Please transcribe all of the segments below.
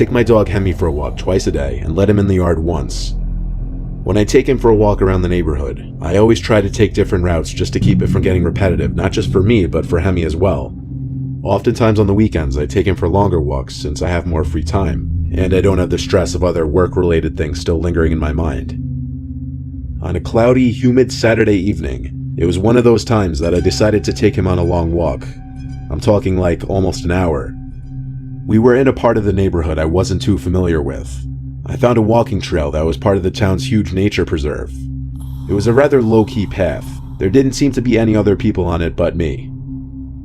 take my dog Hemi for a walk twice a day and let him in the yard once. When I take him for a walk around the neighborhood, I always try to take different routes just to keep it from getting repetitive, not just for me, but for Hemi as well. Oftentimes on the weekends, I take him for longer walks since I have more free time, and I don't have the stress of other work-related things still lingering in my mind. On a cloudy, humid Saturday evening, it was one of those times that I decided to take him on a long walk. I'm talking like almost an hour. We were in a part of the neighborhood I wasn't too familiar with. I found a walking trail that was part of the town's huge nature preserve. It was a rather low-key path. There didn't seem to be any other people on it but me.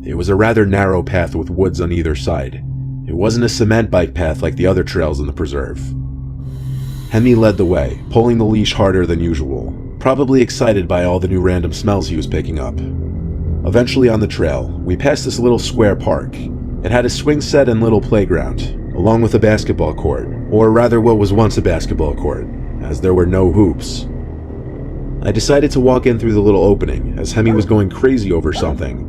It was a rather narrow path with woods on either side. It wasn't a cement bike path like the other trails in the preserve. Hemi led the way, pulling the leash harder than usual, probably excited by all the new random smells he was picking up. Eventually on the trail, we passed this little square park. It had a swing set and little playground, along with a basketball court, or rather what was once a basketball court, as there were no hoops. I decided to walk in through the little opening, as Hemi was going crazy over something.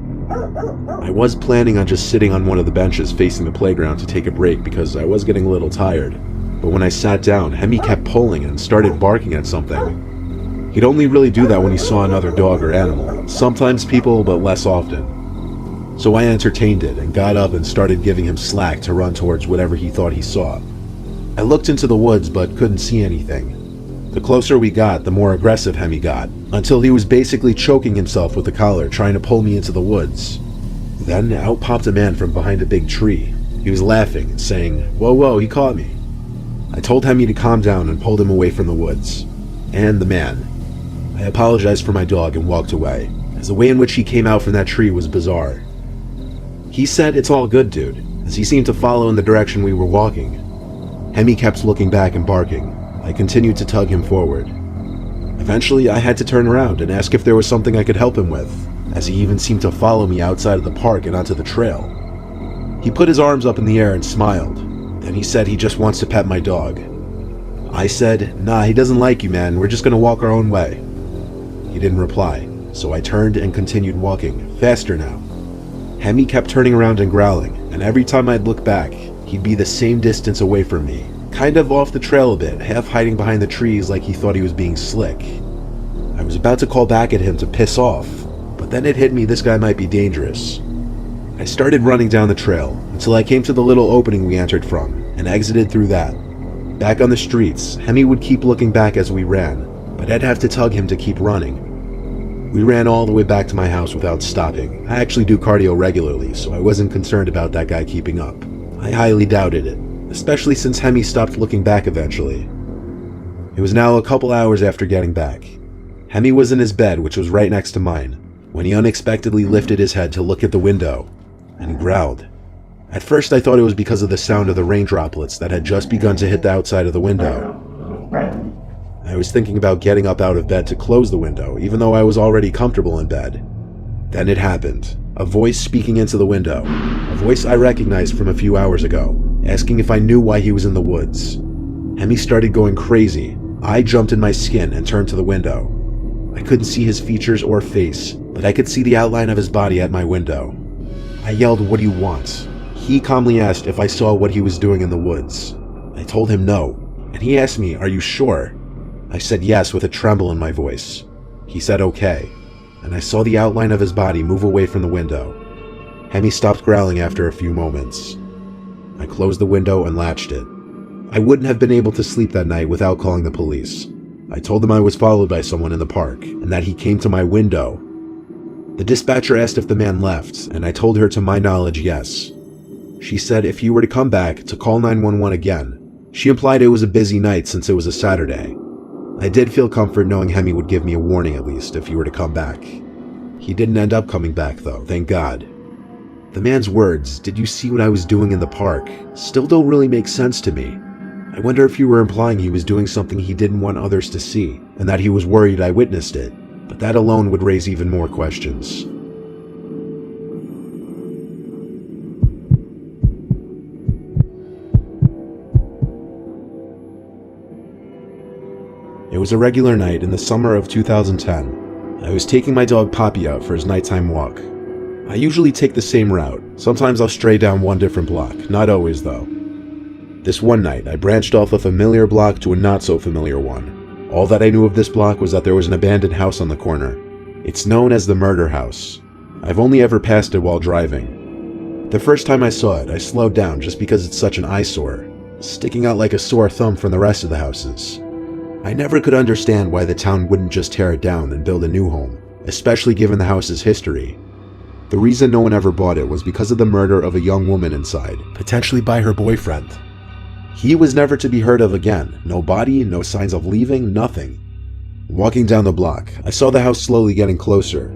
I was planning on just sitting on one of the benches facing the playground to take a break because I was getting a little tired, but when I sat down, Hemi kept pulling and started barking at something. He'd only really do that when he saw another dog or animal, sometimes people, but less often. So I entertained it and got up and started giving him slack to run towards whatever he thought he saw. I looked into the woods but couldn't see anything. The closer we got, the more aggressive Hemi got, until he was basically choking himself with the collar trying to pull me into the woods. Then out popped a man from behind a big tree. He was laughing and saying, "Whoa, whoa, he caught me." I told Hemi to calm down and pulled him away from the woods. And the man. I apologized for my dog and walked away, as the way in which he came out from that tree was bizarre. He said, "It's all good, dude," as he seemed to follow in the direction we were walking. Hemi kept looking back and barking. I continued to tug him forward. Eventually, I had to turn around and ask if there was something I could help him with, as he even seemed to follow me outside of the park and onto the trail. He put his arms up in the air and smiled. Then he said he just wants to pet my dog. I said, "Nah, he doesn't like you, man. We're just gonna walk our own way." He didn't reply, so I turned and continued walking, faster now. Hemi kept turning around and growling, and every time I'd look back, he'd be the same distance away from me, kind of off the trail a bit, half hiding behind the trees like he thought he was being slick. I was about to call back at him to piss off, but then it hit me this guy might be dangerous. I started running down the trail until I came to the little opening we entered from, and exited through that. Back on the streets, Hemi would keep looking back as we ran, but I'd have to tug him to keep running. We ran all the way back to my house without stopping. I actually do cardio regularly, so I wasn't concerned about that guy keeping up. I highly doubted it, especially since Hemi stopped looking back eventually. It was now a couple hours after getting back. Hemi was in his bed, which was right next to mine, when he unexpectedly lifted his head to look at the window, and growled. At first I thought it was because of the sound of the rain droplets that had just begun to hit the outside of the window. I was thinking about getting up out of bed to close the window, even though I was already comfortable in bed. Then it happened. A voice speaking into the window. A voice I recognized from a few hours ago, asking if I knew why he was in the woods. Hemi started going crazy. I jumped in my skin and turned to the window. I couldn't see his features or face, but I could see the outline of his body at my window. I yelled, "What do you want?" He calmly asked if I saw what he was doing in the woods. I told him no, and he asked me, "Are you sure?" I said yes with a tremble in my voice. He said okay, and I saw the outline of his body move away from the window. Hemi stopped growling after a few moments. I closed the window and latched it. I wouldn't have been able to sleep that night without calling the police. I told them I was followed by someone in the park, and that he came to my window. The dispatcher asked if the man left, and I told her to my knowledge yes. She said if he were to come back, to call 911 again. She implied it was a busy night since it was a Saturday. I did feel comfort knowing Hemi would give me a warning at least if he were to come back. He didn't end up coming back though, thank God. The man's words, "Did you see what I was doing in the park?" still don't really make sense to me. I wonder if you were implying he was doing something he didn't want others to see, and that he was worried I witnessed it, but that alone would raise even more questions. It was a regular night in the summer of 2010. I was taking my dog Poppy out for his nighttime walk. I usually take the same route. Sometimes I'll stray down one different block, not always though. This one night, I branched off a familiar block to a not-so-familiar one. All that I knew of this block was that there was an abandoned house on the corner. It's known as the Murder House. I've only ever passed it while driving. The first time I saw it, I slowed down just because it's such an eyesore, sticking out like a sore thumb from the rest of the houses. I never could understand why the town wouldn't just tear it down and build a new home, especially given the house's history. The reason no one ever bought it was because of the murder of a young woman inside, potentially by her boyfriend. He was never to be heard of again. No body, no signs of leaving, nothing. Walking down the block, I saw the house slowly getting closer.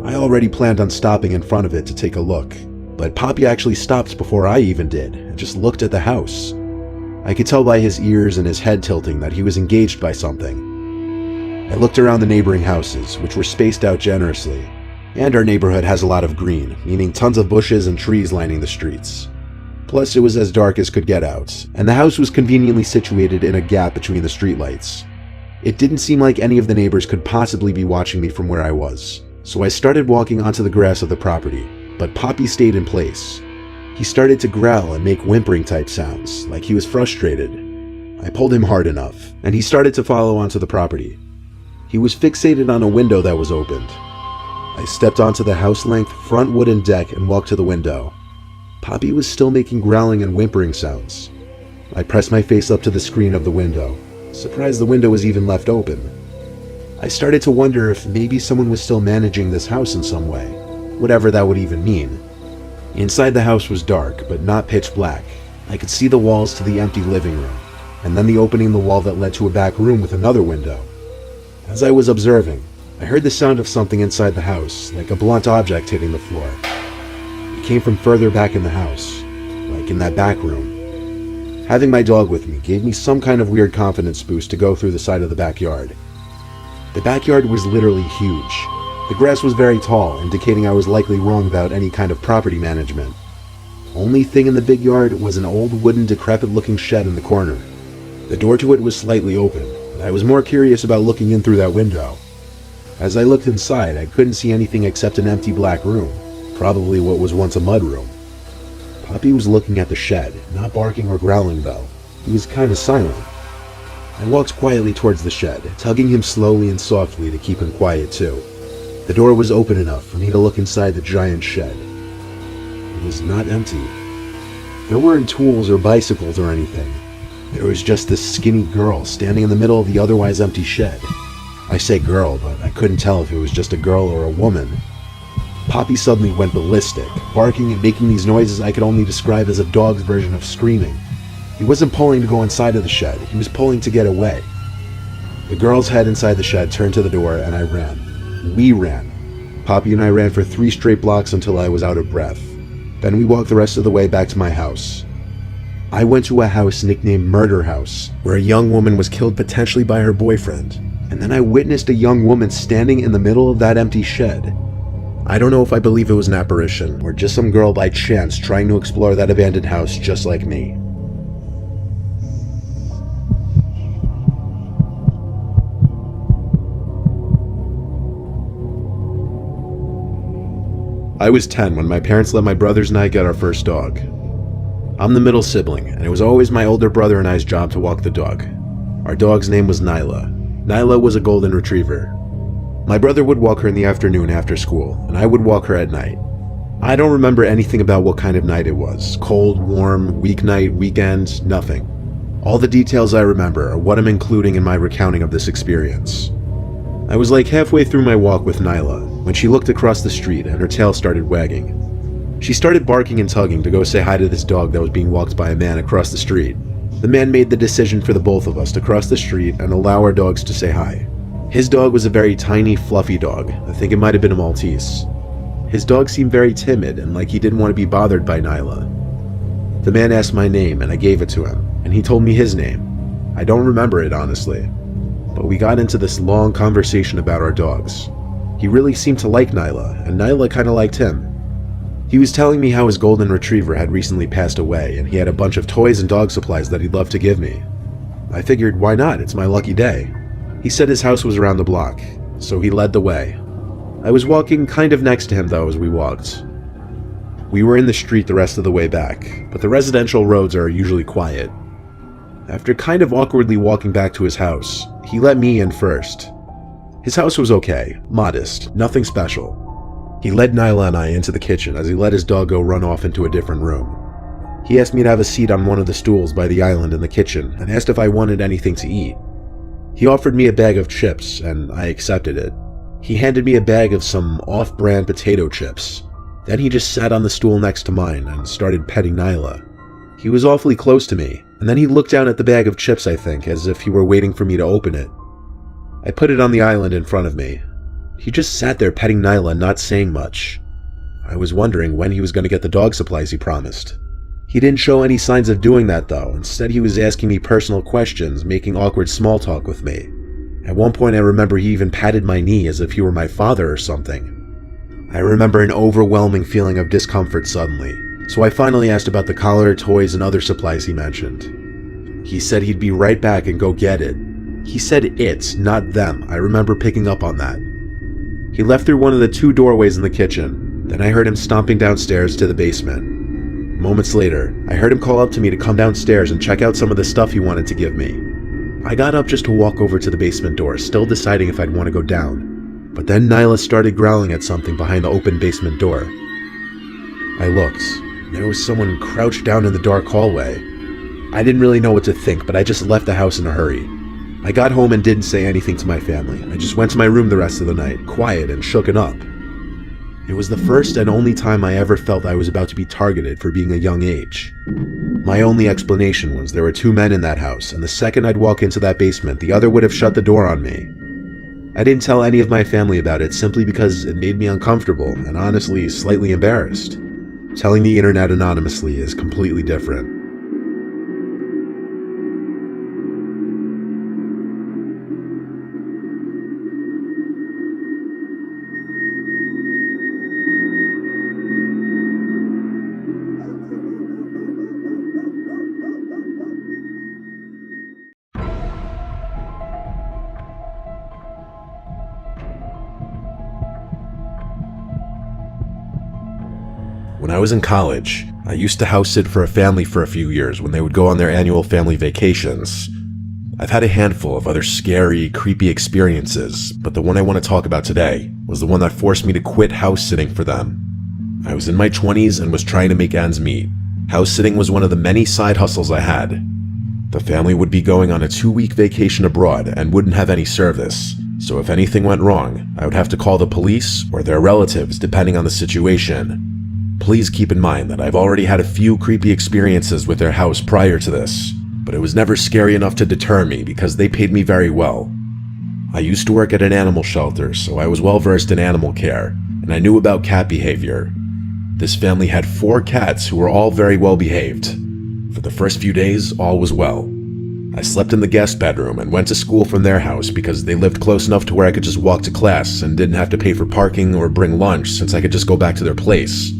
I already planned on stopping in front of it to take a look, but Poppy actually stopped before I even did, and just looked at the house. I could tell by his ears and his head tilting that he was engaged by something. I looked around the neighboring houses, which were spaced out generously, and our neighborhood has a lot of green, meaning tons of bushes and trees lining the streets. Plus, it was as dark as could get out, and the house was conveniently situated in a gap between the streetlights. It didn't seem like any of the neighbors could possibly be watching me from where I was, so I started walking onto the grass of the property, but Poppy stayed in place. He started to growl and make whimpering type sounds, like he was frustrated. I pulled him hard enough, and he started to follow onto the property. He was fixated on a window that was opened. I stepped onto the house-length front wooden deck and walked to the window. Poppy was still making growling and whimpering sounds. I pressed my face up to the screen of the window, surprised the window was even left open. I started to wonder if maybe someone was still managing this house in some way, whatever that would even mean. Inside the house was dark, but not pitch black. I could see the walls to the empty living room, and then the opening in the wall that led to a back room with another window. As I was observing, I heard the sound of something inside the house, like a blunt object hitting the floor. It came from further back in the house, like in that back room. Having my dog with me gave me some kind of weird confidence boost to go through the side of the backyard. The backyard was literally huge. The grass was very tall, indicating I was likely wrong about any kind of property management. Only thing in the big yard was an old wooden decrepit-looking shed in the corner. The door to it was slightly open, and I was more curious about looking in through that window. As I looked inside, I couldn't see anything except an empty black room, probably what was once a mud room. Poppy was looking at the shed, not barking or growling though. He was kind of silent. I walked quietly towards the shed, tugging him slowly and softly to keep him quiet too. The door was open enough for me to look inside the giant shed. It was not empty. There weren't tools or bicycles or anything. There was just this skinny girl standing in the middle of the otherwise empty shed. I say girl, but I couldn't tell if it was just a girl or a woman. Poppy suddenly went ballistic, barking and making these noises I could only describe as a dog's version of screaming. He wasn't pulling to go inside of the shed, he was pulling to get away. The girl's head inside the shed turned to the door and I ran. We ran. Poppy and I ran for 3 straight blocks until I was out of breath. Then we walked the rest of the way back to my house. I went to a house nicknamed Murder House, where a young woman was killed potentially by her boyfriend, and then I witnessed a young woman standing in the middle of that empty shed. I don't know if I believe it was an apparition, or just some girl by chance trying to explore that abandoned house just like me. I was 10 when my parents let my brothers and I get our first dog. I'm the middle sibling, and it was always my older brother and I's job to walk the dog. Our dog's name was Nyla. Nyla was a golden retriever. My brother would walk her in the afternoon after school, and I would walk her at night. I don't remember anything about what kind of night it was. Cold, warm, weeknight, weekend, nothing. All the details I remember are what I'm including in my recounting of this experience. I was like halfway through my walk with Nyla when she looked across the street and her tail started wagging. She started barking and tugging to go say hi to this dog that was being walked by a man across the street. The man made the decision for the both of us to cross the street and allow our dogs to say hi. His dog was a very tiny, fluffy dog. I think it might have been a Maltese. His dog seemed very timid and like he didn't want to be bothered by Nyla. The man asked my name and I gave it to him, and he told me his name. I don't remember it honestly, but we got into this long conversation about our dogs. He really seemed to like Nyla, and Nyla kinda liked him. He was telling me how his golden retriever had recently passed away and he had a bunch of toys and dog supplies that he'd love to give me. I figured, why not? It's my lucky day. He said his house was around the block, so he led the way. I was walking kind of next to him though as we walked. We were in the street the rest of the way back, but the residential roads are usually quiet. After kind of awkwardly walking back to his house, he let me in first. His house was okay, modest, nothing special. He led Nyla and I into the kitchen as he let his dog go run off into a different room. He asked me to have a seat on one of the stools by the island in the kitchen and asked if I wanted anything to eat. He offered me a bag of chips, and I accepted it. He handed me a bag of some off-brand potato chips. Then he just sat on the stool next to mine and started petting Nyla. He was awfully close to me, and then he looked down at the bag of chips, I think, as if he were waiting for me to open it. I put it on the island in front of me. He just sat there petting Nyla, not saying much. I was wondering when he was going to get the dog supplies he promised. He didn't show any signs of doing that though. Instead, he was asking me personal questions, making awkward small talk with me. At one point, I remember he even patted my knee as if he were my father or something. I remember an overwhelming feeling of discomfort suddenly, so I finally asked about the collar, toys, and other supplies he mentioned. He said he'd be right back and go get it. He said it, not them. I remember picking up on that. He left through one of the 2 doorways in the kitchen. Then I heard him stomping downstairs to the basement. Moments later, I heard him call up to me to come downstairs and check out some of the stuff he wanted to give me. I got up just to walk over to the basement door, still deciding if I'd want to go down. But then Nyla started growling at something behind the open basement door. I looked. There was someone crouched down in the dark hallway. I didn't really know what to think, but I just left the house in a hurry. I got home and didn't say anything to my family. I just went to my room the rest of the night, quiet and shooken up. It was the first and only time I ever felt I was about to be targeted for being a young age. My only explanation was there were 2 men in that house, and the second I'd walk into that basement, the other would have shut the door on me. I didn't tell any of my family about it simply because it made me uncomfortable and honestly slightly embarrassed. Telling the internet anonymously is completely different. When I was in college, I used to house sit for a family for a few years when they would go on their annual family vacations. I've had a handful of other scary, creepy experiences, but the one I want to talk about today was the one that forced me to quit house sitting for them. I was in my 20s and was trying to make ends meet. House sitting was one of the many side hustles I had. The family would be going on a 2-week vacation abroad and wouldn't have any service, so if anything went wrong, I would have to call the police or their relatives depending on the situation. Please keep in mind that I've already had a few creepy experiences with their house prior to this, but it was never scary enough to deter me because they paid me very well. I used to work at an animal shelter, so I was well versed in animal care, and I knew about cat behavior. This family had 4 cats who were all very well behaved. For the first few days, all was well. I slept in the guest bedroom and went to school from their house because they lived close enough to where I could just walk to class and didn't have to pay for parking or bring lunch since I could just go back to their place.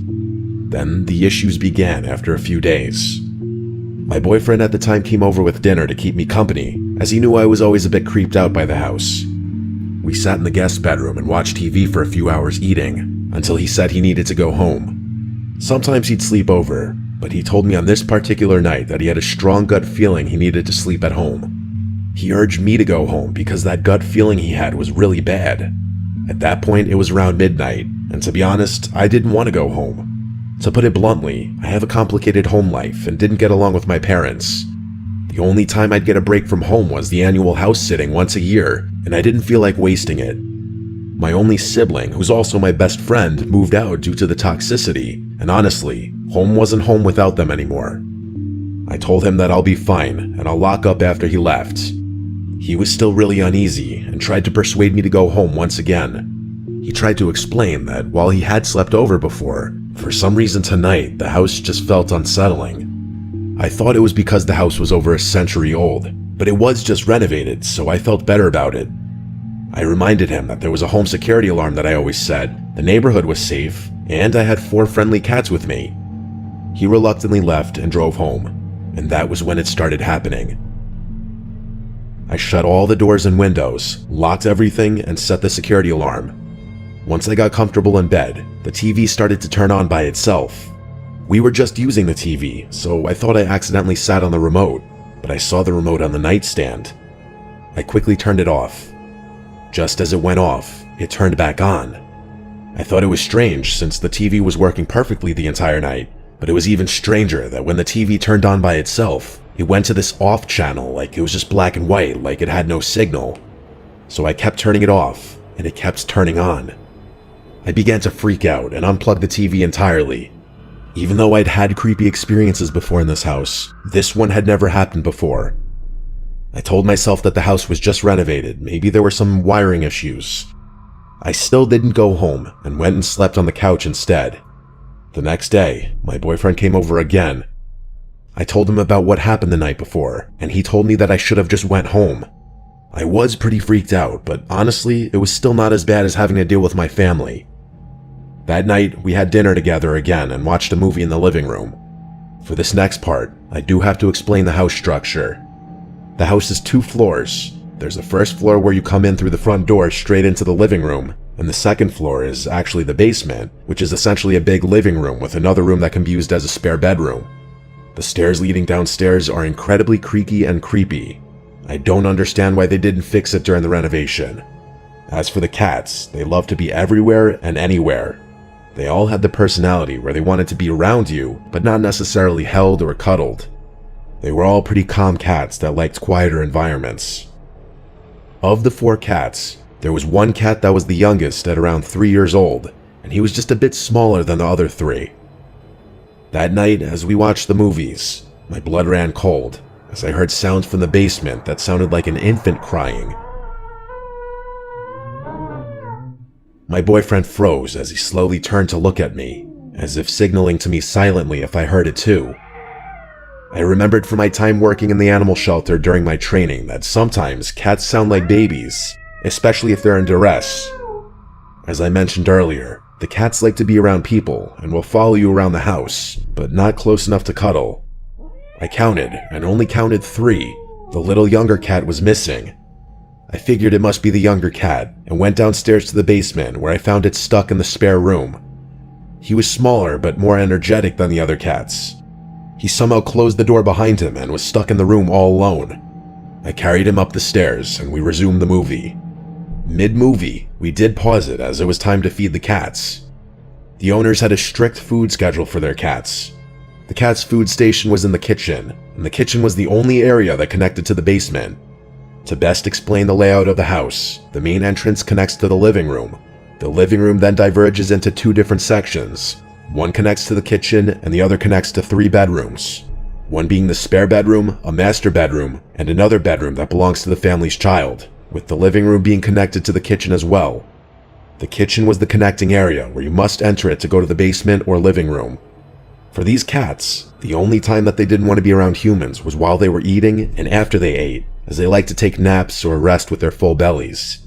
Then the issues began after a few days. My boyfriend at the time came over with dinner to keep me company, as he knew I was always a bit creeped out by the house. We sat in the guest bedroom and watched TV for a few hours eating, until he said he needed to go home. Sometimes he'd sleep over, but he told me on this particular night that he had a strong gut feeling he needed to sleep at home. He urged me to go home because that gut feeling he had was really bad. At that point, it was around midnight, and to be honest, I didn't want to go home. To put it bluntly, I have a complicated home life and didn't get along with my parents. The only time I'd get a break from home was the annual house sitting once a year, and I didn't feel like wasting it. My only sibling, who's also my best friend, moved out due to the toxicity, and honestly, home wasn't home without them anymore. I told him that I'll be fine and I'll lock up after he left. He was still really uneasy and tried to persuade me to go home once again. He tried to explain that while he had slept over before, for some reason tonight the house just felt unsettling. I thought it was because the house was over a century old, but it was just renovated, so I felt better about it. I reminded him that there was a home security alarm that I always said, the neighborhood was safe, and I had 4 friendly cats with me. He reluctantly left and drove home, and that was when it started happening. I shut all the doors and windows, locked everything, and set the security alarm. Once I got comfortable in bed, the TV started to turn on by itself. We were just using the TV, so I thought I accidentally sat on the remote, but I saw the remote on the nightstand. I quickly turned it off. Just as it went off, it turned back on. I thought it was strange since the TV was working perfectly the entire night, but it was even stranger that when the TV turned on by itself, it went to this off channel like it was just black and white, like it had no signal. So I kept turning it off, and it kept turning on. I began to freak out and unplug the TV entirely. Even though I'd had creepy experiences before in this house, this one had never happened before. I told myself that the house was just renovated, maybe there were some wiring issues. I still didn't go home and went and slept on the couch instead. The next day, my boyfriend came over again. I told him about what happened the night before, and he told me that I should have just went home. I was pretty freaked out, but honestly, it was still not as bad as having to deal with my family. That night, we had dinner together again and watched a movie in the living room. For this next part, I do have to explain the house structure. The house is 2 floors. There's a first floor where you come in through the front door straight into the living room, and the second floor is actually the basement, which is essentially a big living room with another room that can be used as a spare bedroom. The stairs leading downstairs are incredibly creaky and creepy. I don't understand why they didn't fix it during the renovation. As for the cats, they love to be everywhere and anywhere. They all had the personality where they wanted to be around you, but not necessarily held or cuddled. They were all pretty calm cats that liked quieter environments. Of the 4 cats, there was one cat that was the youngest at around 3 years old, and he was just a bit smaller than the other 3. That night, as we watched the movies, my blood ran cold as I heard sounds from the basement that sounded like an infant crying. My boyfriend froze as he slowly turned to look at me, as if signaling to me silently if I heard it too. I remembered from my time working in the animal shelter during my training that sometimes cats sound like babies, especially if they're in duress. As I mentioned earlier, the cats like to be around people and will follow you around the house, but not close enough to cuddle. I counted and only counted 3. The little younger cat was missing. I figured it must be the younger cat and went downstairs to the basement where I found it stuck in the spare room. He was smaller but more energetic than the other cats. He somehow closed the door behind him and was stuck in the room all alone. I carried him up the stairs and we resumed the movie. Mid-movie, we did pause it as it was time to feed the cats. The owners had a strict food schedule for their cats. The cat's food station was in the kitchen, and the kitchen was the only area that connected to the basement. To best explain the layout of the house, the main entrance connects to the living room. The living room then diverges into 2 different sections. One connects to the kitchen and the other connects to 3 bedrooms. One being the spare bedroom, a master bedroom, and another bedroom that belongs to the family's child, with the living room being connected to the kitchen as well. The kitchen was the connecting area where you must enter it to go to the basement or living room. For these cats, the only time that they didn't want to be around humans was while they were eating and after they ate, as they like to take naps or rest with their full bellies.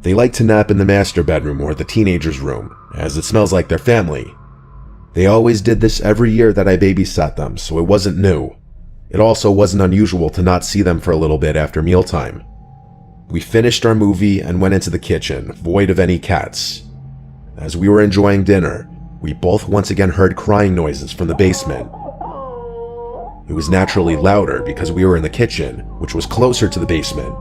They like to nap in the master bedroom or the teenager's room, as it smells like their family. They always did this every year that I babysat them, so it wasn't new. It also wasn't unusual to not see them for a little bit after mealtime. We finished our movie and went into the kitchen, void of any cats. As we were enjoying dinner, we both once again heard crying noises from the basement. It was naturally louder because we were in the kitchen, which was closer to the basement.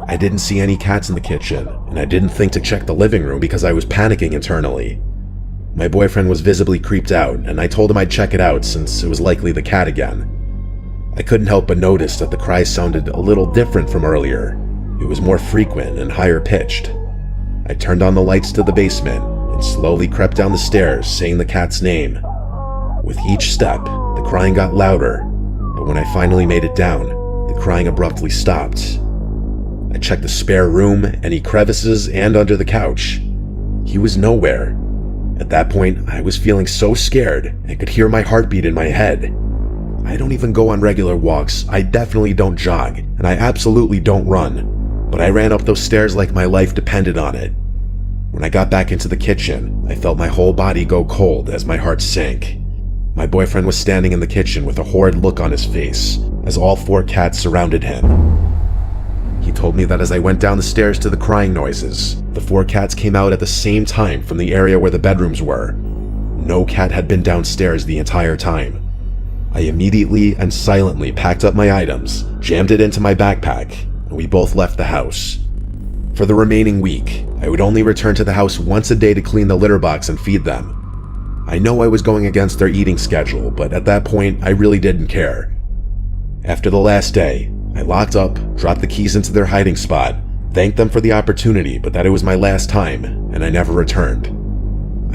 I didn't see any cats in the kitchen, and I didn't think to check the living room because I was panicking internally. My boyfriend was visibly creeped out, and I told him I'd check it out since it was likely the cat again. I couldn't help but notice that the cries sounded a little different from earlier. It was more frequent and higher pitched. I turned on the lights to the basement and slowly crept down the stairs saying the cat's name. With each step, the crying got louder, but when I finally made it down, the crying abruptly stopped. I checked the spare room, any crevices, and under the couch. He was nowhere. At that point, I was feeling so scared and could hear my heartbeat in my head. I don't even go on regular walks, I definitely don't jog, and I absolutely don't run, but I ran up those stairs like my life depended on it. When I got back into the kitchen, I felt my whole body go cold as my heart sank. My boyfriend was standing in the kitchen with a horrid look on his face as all 4 cats surrounded him. He told me that as I went down the stairs to the crying noises, the 4 cats came out at the same time from the area where the bedrooms were. No cat had been downstairs the entire time. I immediately and silently packed up my items, jammed it into my backpack, and we both left the house. For the remaining week, I would only return to the house once a day to clean the litter box and feed them. I know I was going against their eating schedule, but at that point, I really didn't care. After the last day, I locked up, dropped the keys into their hiding spot, thanked them for the opportunity, but that it was my last time, and I never returned.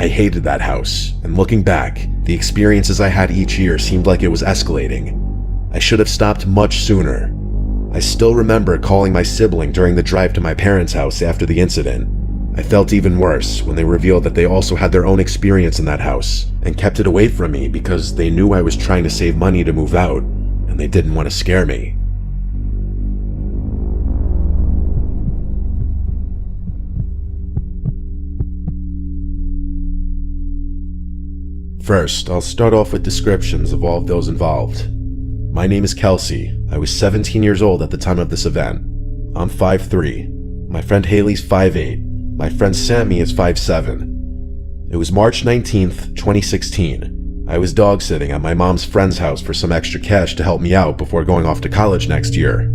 I hated that house, and looking back, the experiences I had each year seemed like it was escalating. I should have stopped much sooner. I still remember calling my sibling during the drive to my parents' house after the incident. I felt even worse when they revealed that they also had their own experience in that house, and kept it away from me because they knew I was trying to save money to move out, and they didn't want to scare me. First, I'll start off with descriptions of all of those involved. My name is Kelsey. I was 17 years old at the time of this event. I'm 5'3". My friend Haley's 5'8". My friend Sammy is 5'7". It was March 19th, 2016. I was dog sitting at my mom's friend's house for some extra cash to help me out before going off to college next year.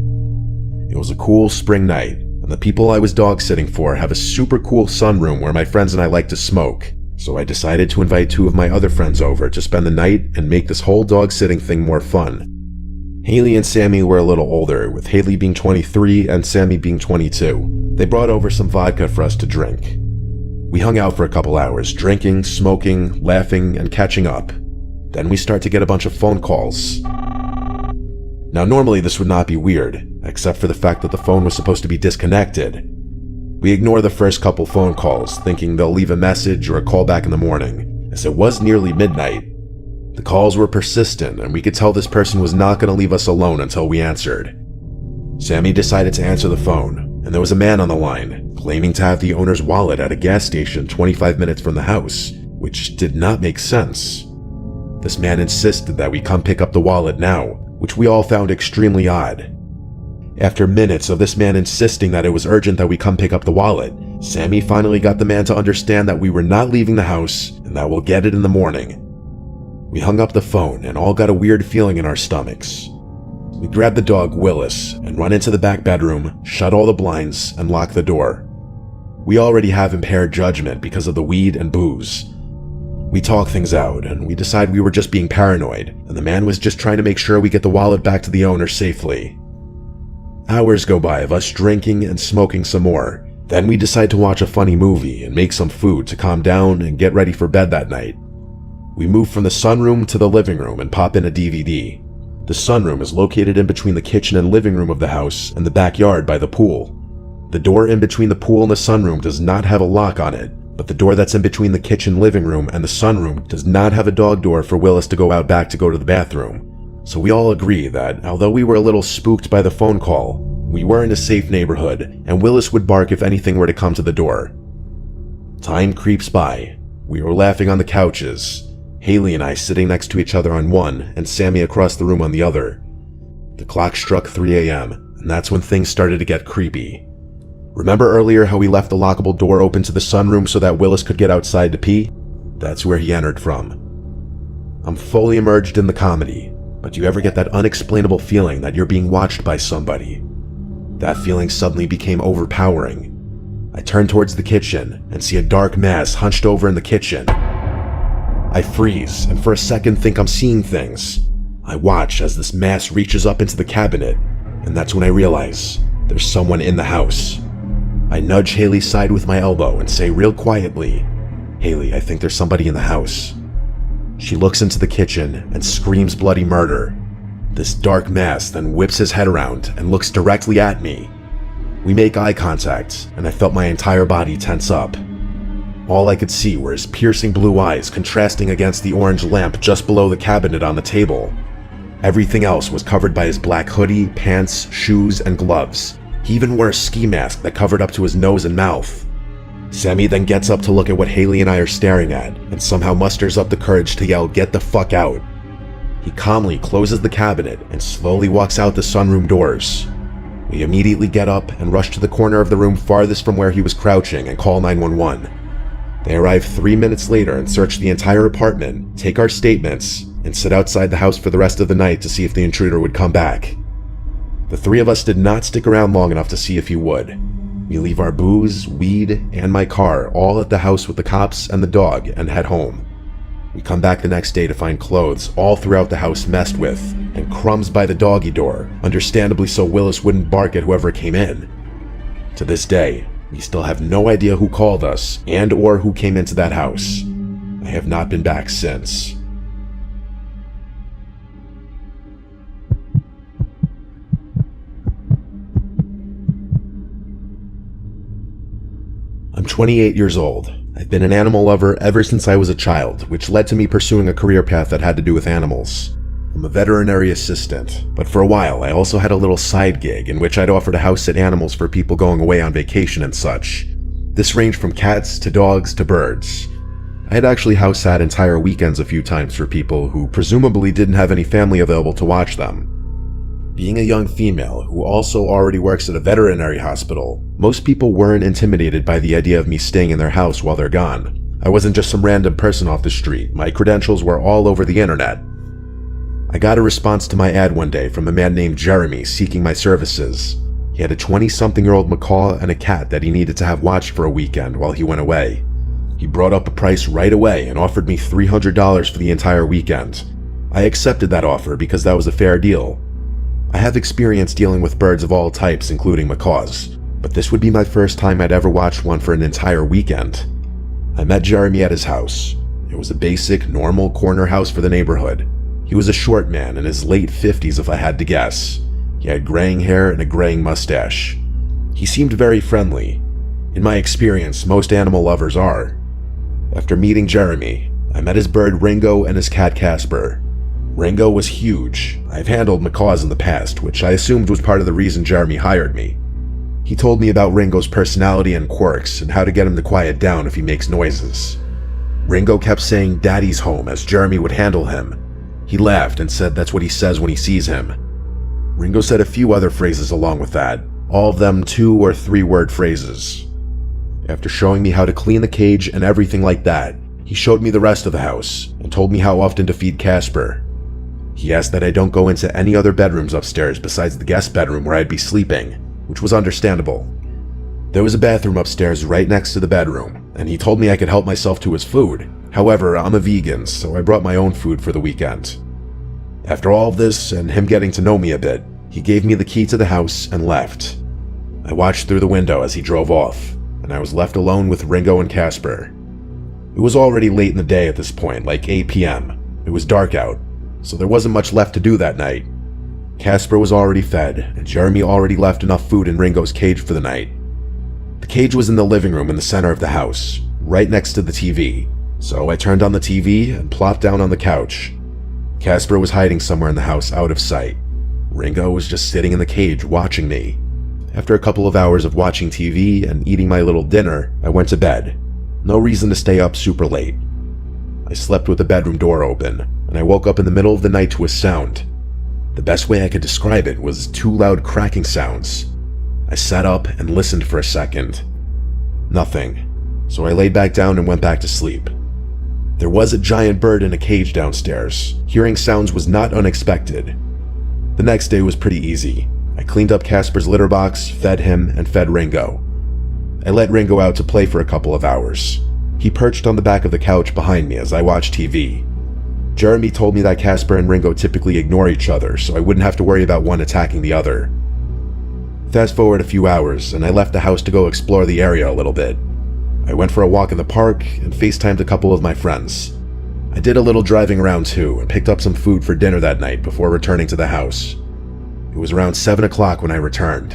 It was a cool spring night, and the people I was dog sitting for have a super cool sunroom where my friends and I like to smoke. So I decided to invite 2 of my other friends over to spend the night and make this whole dog sitting thing more fun. Haley and Sammy were a little older, with Haley being 23 and Sammy being 22. They brought over some vodka for us to drink. We hung out for a couple hours, drinking, smoking, laughing, and catching up. Then we start to get a bunch of phone calls. Now normally this would not be weird, except for the fact that the phone was supposed to be disconnected. We ignore the first couple phone calls, thinking they'll leave a message or a call back in the morning, as it was nearly midnight. The calls were persistent, and we could tell this person was not going to leave us alone until we answered. Sammy decided to answer the phone, and there was a man on the line, claiming to have the owner's wallet at a gas station 25 minutes from the house, which did not make sense. This man insisted that we come pick up the wallet now, which we all found extremely odd. After minutes of this man insisting that it was urgent that we come pick up the wallet, Sammy finally got the man to understand that we were not leaving the house and that we'll get it in the morning. We hung up the phone and all got a weird feeling in our stomachs. We grabbed the dog, Willis, and run into the back bedroom, shut all the blinds, and lock the door. We already have impaired judgment because of the weed and booze. We talk things out, and we decide we were just being paranoid, and the man was just trying to make sure we get the wallet back to the owner safely. Hours go by of us drinking and smoking some more. Then we decide to watch a funny movie and make some food to calm down and get ready for bed that night. We move from the sunroom to the living room and pop in a DVD. The sunroom is located in between the kitchen and living room of the house and the backyard by the pool. The door in between the pool and the sunroom does not have a lock on it, but the door that's in between the kitchen living room and the sunroom does not have a dog door for Willis to go out back to go to the bathroom. So we all agree that, although we were a little spooked by the phone call, we were in a safe neighborhood, and Willis would bark if anything were to come to the door. Time creeps by. We were laughing on the couches, Haley and I sitting next to each other on one, and Sammy across the room on the other. The clock struck 3 a.m., and that's when things started to get creepy. Remember earlier how we left the lockable door open to the sunroom so that Willis could get outside to pee? That's where he entered from. I'm fully immersed in the comedy. But do you ever get that unexplainable feeling that you're being watched by somebody? That feeling suddenly became overpowering. I turn towards the kitchen and see a dark mass hunched over in the kitchen. I freeze and for a second think I'm seeing things. I watch as this mass reaches up into the cabinet, and that's when I realize there's someone in the house. I nudge Haley's side with my elbow and say real quietly, "Haley, I think there's somebody in the house." She looks into the kitchen and screams bloody murder. This dark mass then whips his head around and looks directly at me. We make eye contact, and I felt my entire body tense up. All I could see were his piercing blue eyes contrasting against the orange lamp just below the cabinet on the table. Everything else was covered by his black hoodie, pants, shoes, and gloves. He even wore a ski mask that covered up to his nose and mouth. Sammy then gets up to look at what Haley and I are staring at, and somehow musters up the courage to yell, "Get the fuck out." He calmly closes the cabinet and slowly walks out the sunroom doors. We immediately get up and rush to the corner of the room farthest from where he was crouching and call 911. They arrive 3 minutes later and search the entire apartment, take our statements, and sit outside the house for the rest of the night to see if the intruder would come back. The three of us did not stick around long enough to see if he would. We leave our booze, weed, and my car all at the house with the cops and the dog and head home. We come back the next day to find clothes all throughout the house messed with, and crumbs by the doggy door, understandably so Willis wouldn't bark at whoever came in. To this day, we still have no idea who called us and or who came into that house. I have not been back since. I'm 28 years old. I've been an animal lover ever since I was a child, which led to me pursuing a career path that had to do with animals. I'm a veterinary assistant, but for a while I also had a little side gig in which I'd offer to house sit animals for people going away on vacation and such. This ranged from cats to dogs to birds. I had actually house sat entire weekends a few times for people who presumably didn't have any family available to watch them. Being a young female who also already works at a veterinary hospital, most people weren't intimidated by the idea of me staying in their house while they're gone. I wasn't just some random person off the street. My credentials were all over the internet. I got a response to my ad one day from a man named Jeremy seeking my services. He had a 20-something-year-old macaw and a cat that he needed to have watched for a weekend while he went away. He brought up a price right away and offered me $300 for the entire weekend. I accepted that offer because that was a fair deal. I have experience dealing with birds of all types, including macaws, but this would be my first time I'd ever watched one for an entire weekend. I met Jeremy at his house. It was a basic, normal corner house for the neighborhood. He was a short man in his late 50s if I had to guess. He had graying hair and a graying mustache. He seemed very friendly. In my experience, most animal lovers are. After meeting Jeremy, I met his bird Ringo and his cat Casper. Ringo was huge. I've handled macaws in the past, which I assumed was part of the reason Jeremy hired me. He told me about Ringo's personality and quirks and how to get him to quiet down if he makes noises. Ringo kept saying "Daddy's home" as Jeremy would handle him. He laughed and said that's what he says when he sees him. Ringo said a few other phrases along with that, all of them 2- or 3-word phrases. After showing me how to clean the cage and everything like that, he showed me the rest of the house and told me how often to feed Casper. He asked that I don't go into any other bedrooms upstairs besides the guest bedroom where I'd be sleeping, which was understandable. There was a bathroom upstairs right next to the bedroom, and he told me I could help myself to his food. However, I'm a vegan, so I brought my own food for the weekend. After all of this and him getting to know me a bit, he gave me the key to the house and left. I watched through the window as he drove off, and I was left alone with Ringo and Casper. It was already late in the day at this point, like 8 p.m. It was dark out, so there wasn't much left to do that night. Casper was already fed, and Jeremy already left enough food in Ringo's cage for the night. The cage was in the living room in the center of the house, right next to the TV, so I turned on the TV and plopped down on the couch. Casper was hiding somewhere in the house out of sight. Ringo was just sitting in the cage watching me. After a couple of hours of watching TV and eating my little dinner, I went to bed. No reason to stay up super late. I slept with the bedroom door open, and I woke up in the middle of the night to a sound. The best way I could describe it was 2 loud cracking sounds. I sat up and listened for a second. Nothing, so I laid back down and went back to sleep. There was a giant bird in a cage downstairs. Hearing sounds was not unexpected. The next day was pretty easy. I cleaned up Casper's litter box, fed him, and fed Ringo. I let Ringo out to play for a couple of hours. He perched on the back of the couch behind me as I watched TV. Jeremy told me that Casper and Ringo typically ignore each other, so I wouldn't have to worry about one attacking the other. Fast forward a few hours, and I left the house to go explore the area a little bit. I went for a walk in the park and FaceTimed a couple of my friends. I did a little driving around too and picked up some food for dinner that night before returning to the house. It was around 7 o'clock when I returned.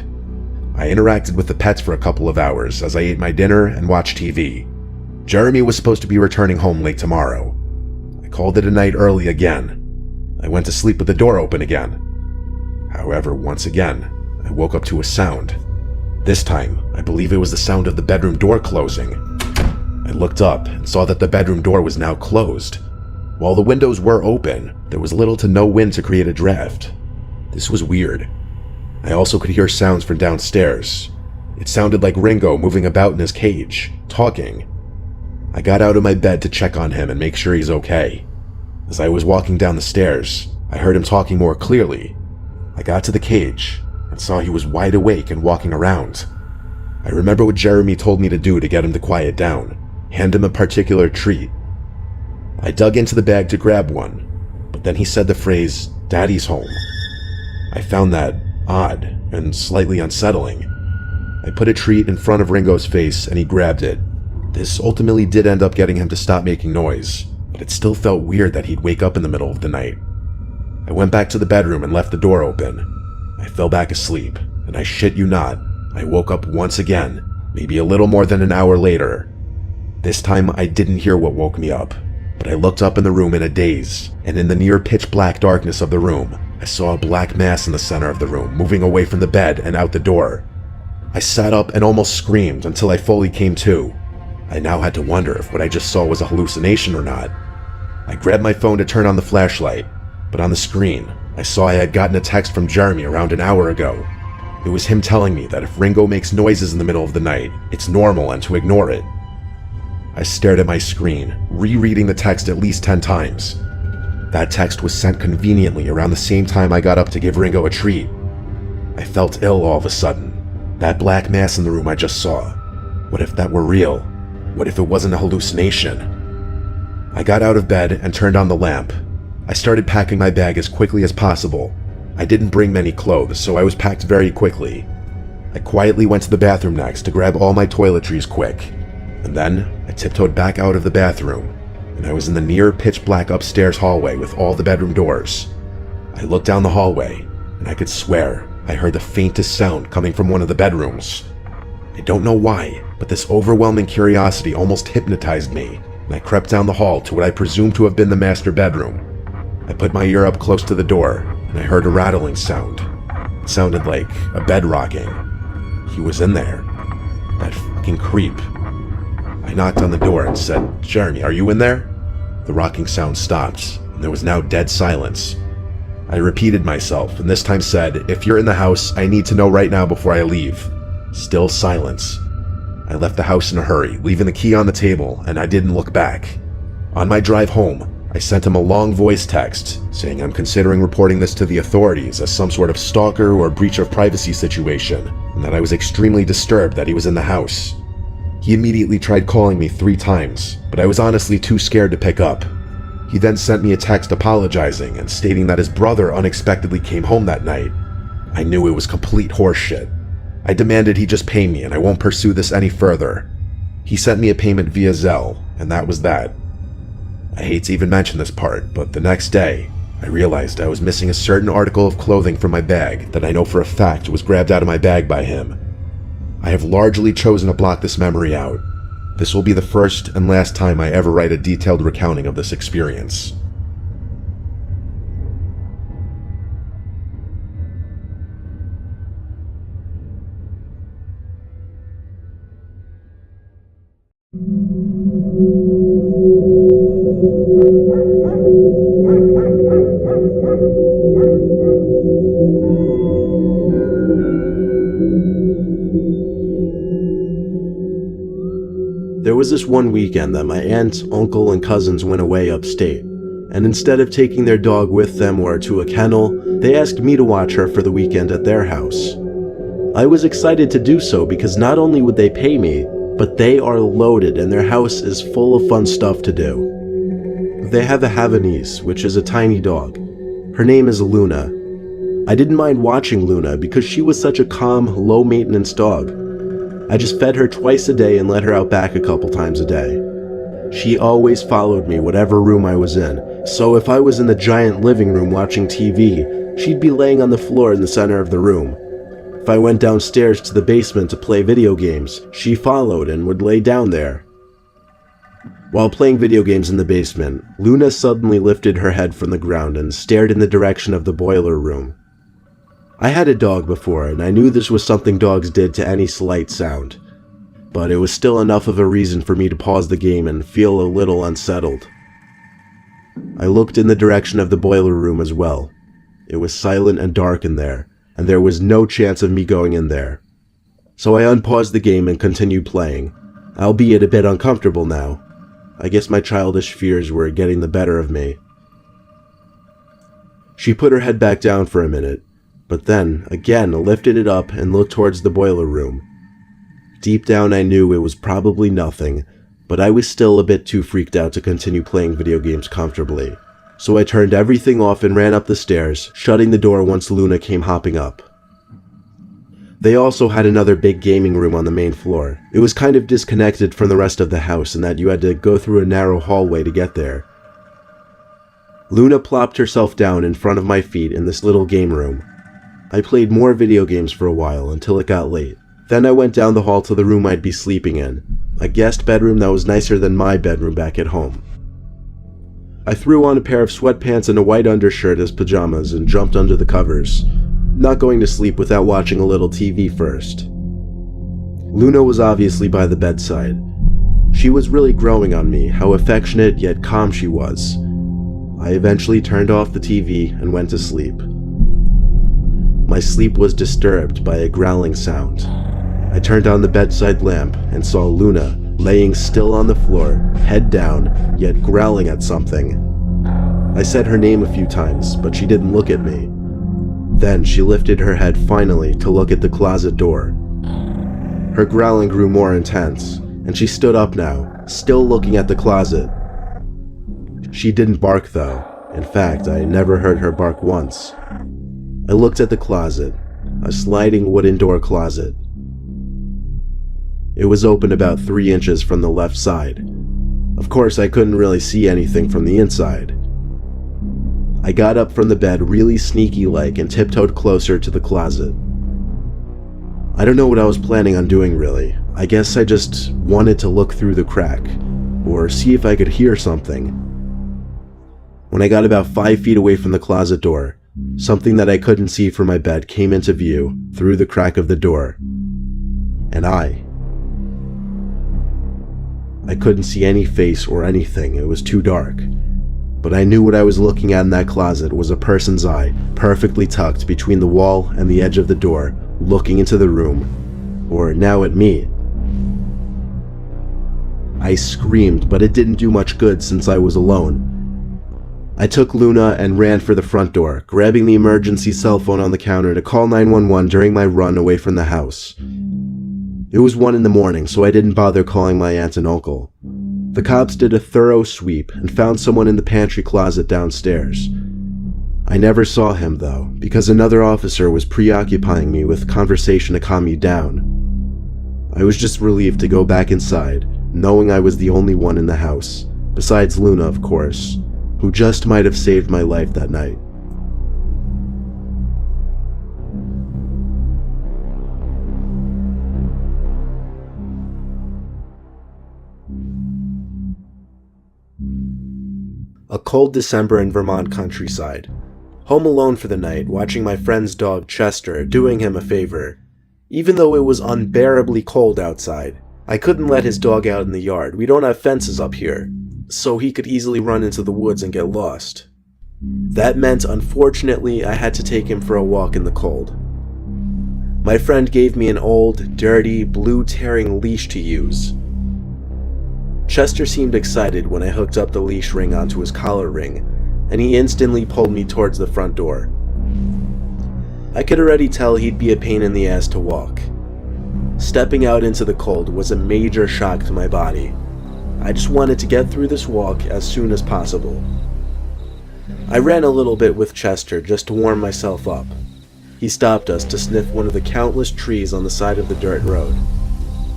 I interacted with the pets for a couple of hours as I ate my dinner and watched TV. Jeremy was supposed to be returning home late tomorrow. I called it a night early again. I went to sleep with the door open again. However, once again, I woke up to a sound. This time, I believe it was the sound of the bedroom door closing. I looked up and saw that the bedroom door was now closed. While the windows were open, there was little to no wind to create a draft. This was weird. I also could hear sounds from downstairs. It sounded like Ringo moving about in his cage, talking. I got out of my bed to check on him and make sure he's okay. As I was walking down the stairs, I heard him talking more clearly. I got to the cage and saw he was wide awake and walking around. I remember what Jeremy told me to do to get him to quiet down, hand him a particular treat. I dug into the bag to grab one, but then he said the phrase, "Daddy's home." I found that odd and slightly unsettling. I put a treat in front of Ringo's face and he grabbed it. This ultimately did end up getting him to stop making noise, but it still felt weird that he'd wake up in the middle of the night. I went back to the bedroom and left the door open. I fell back asleep, and I shit you not, I woke up once again, maybe a little more than an hour later. This time I didn't hear what woke me up, but I looked up in the room in a daze, and in the near pitch black darkness of the room, I saw a black mass in the center of the room, moving away from the bed and out the door. I sat up and almost screamed until I fully came to. I now had to wonder if what I just saw was a hallucination or not. I grabbed my phone to turn on the flashlight, but on the screen, I saw I had gotten a text from Jeremy around an hour ago. It was him telling me that if Ringo makes noises in the middle of the night, it's normal and to ignore it. I stared at my screen, rereading the text at least 10 times. That text was sent conveniently around the same time I got up to give Ringo a treat. I felt ill all of a sudden. That black mass in the room I just saw. What if that were real? What if it wasn't a hallucination? I got out of bed and turned on the lamp. I started packing my bag as quickly as possible. I didn't bring many clothes, so I was packed very quickly. I quietly went to the bathroom next to grab all my toiletries quick. And then I tiptoed back out of the bathroom, and I was in the near pitch black upstairs hallway with all the bedroom doors. I looked down the hallway, and I could swear I heard the faintest sound coming from one of the bedrooms. I don't know why, but this overwhelming curiosity almost hypnotized me, and I crept down the hall to what I presumed to have been the master bedroom. I put my ear up close to the door, and I heard a rattling sound. It sounded like a bed rocking. He was in there. That fucking creep. I knocked on the door and said, "Jeremy, are you in there?" The rocking sound stopped, and there was now dead silence. I repeated myself, and this time said, "If you're in the house, I need to know right now before I leave." Still silence. I left the house in a hurry, leaving the key on the table, and I didn't look back. On my drive home, I sent him a long voice text saying I'm considering reporting this to the authorities as some sort of stalker or breach of privacy situation, and that I was extremely disturbed that he was in the house. He immediately tried calling me 3 times, but I was honestly too scared to pick up. He then sent me a text apologizing and stating that his brother unexpectedly came home that night. I knew it was complete horseshit. I demanded he just pay me and I won't pursue this any further. He sent me a payment via Zelle, and that was that. I hate to even mention this part, but the next day, I realized I was missing a certain article of clothing from my bag that I know for a fact was grabbed out of my bag by him. I have largely chosen to block this memory out. This will be the first and last time I ever write a detailed recounting of this experience. There was this one weekend that my aunt, uncle, and cousins went away upstate, and instead of taking their dog with them or to a kennel, they asked me to watch her for the weekend at their house. I was excited to do so because not only would they pay me, but they are loaded and their house is full of fun stuff to do. They have a Havanese, which is a tiny dog. Her name is Luna. I didn't mind watching Luna because she was such a calm, low-maintenance dog. I just fed her twice a day and let her out back a couple times a day. She always followed me whatever room I was in, so if I was in the giant living room watching TV, she'd be laying on the floor in the center of the room. If I went downstairs to the basement to play video games, she followed and would lay down there. While playing video games in the basement, Luna suddenly lifted her head from the ground and stared in the direction of the boiler room. I had a dog before, and I knew this was something dogs did to any slight sound, but it was still enough of a reason for me to pause the game and feel a little unsettled. I looked in the direction of the boiler room as well. It was silent and dark in there, and there was no chance of me going in there. So I unpaused the game and continued playing, albeit a bit uncomfortable now. I guess my childish fears were getting the better of me. She put her head back down for a minute, but then, again, lifted it up and looked towards the boiler room. Deep down I knew it was probably nothing, but I was still a bit too freaked out to continue playing video games comfortably. So I turned everything off and ran up the stairs, shutting the door once Luna came hopping up. They also had another big gaming room on the main floor. It was kind of disconnected from the rest of the house in that you had to go through a narrow hallway to get there. Luna plopped herself down in front of my feet in this little game room. I played more video games for a while until it got late. Then I went down the hall to the room I'd be sleeping in, a guest bedroom that was nicer than my bedroom back at home. I threw on a pair of sweatpants and a white undershirt as pajamas and jumped under the covers, not going to sleep without watching a little TV first. Luna was obviously by the bedside. She was really growing on me, how affectionate yet calm she was. I eventually turned off the TV and went to sleep. My sleep was disturbed by a growling sound. I turned on the bedside lamp and saw Luna laying still on the floor, head down, yet growling at something. I said her name a few times, but she didn't look at me. Then she lifted her head finally to look at the closet door. Her growling grew more intense, and she stood up now, still looking at the closet. She didn't bark though. In fact, I never heard her bark once. I looked at the closet, a sliding wooden door closet. It was open about 3 inches from the left side. Of course, I couldn't really see anything from the inside. I got up from the bed really sneaky-like and tiptoed closer to the closet. I don't know what I was planning on doing really. I guess I just wanted to look through the crack, or see if I could hear something. When I got about 5 feet away from the closet door, something that I couldn't see from my bed came into view through the crack of the door. And I couldn't see any face or anything, it was too dark. But I knew what I was looking at in that closet was a person's eye, perfectly tucked between the wall and the edge of the door, looking into the room, or now at me. I screamed, but it didn't do much good since I was alone. I took Luna and ran for the front door, grabbing the emergency cell phone on the counter to call 911 during my run away from the house. It was 1 a.m, so I didn't bother calling my aunt and uncle. The cops did a thorough sweep and found someone in the pantry closet downstairs. I never saw him though, because another officer was preoccupying me with conversation to calm me down. I was just relieved to go back inside, knowing I was the only one in the house, besides Luna of course, who just might have saved my life that night. A cold December in Vermont countryside. Home alone for the night, watching my friend's dog Chester, doing him a favor. Even though it was unbearably cold outside, I couldn't let his dog out in the yard. We don't have fences up here, so he could easily run into the woods and get lost. That meant, unfortunately, I had to take him for a walk in the cold. My friend gave me an old, dirty, blue-tearing leash to use. Chester seemed excited when I hooked up the leash ring onto his collar ring, and he instantly pulled me towards the front door. I could already tell he'd be a pain in the ass to walk. Stepping out into the cold was a major shock to my body. I just wanted to get through this walk as soon as possible. I ran a little bit with Chester just to warm myself up. He stopped us to sniff one of the countless trees on the side of the dirt road.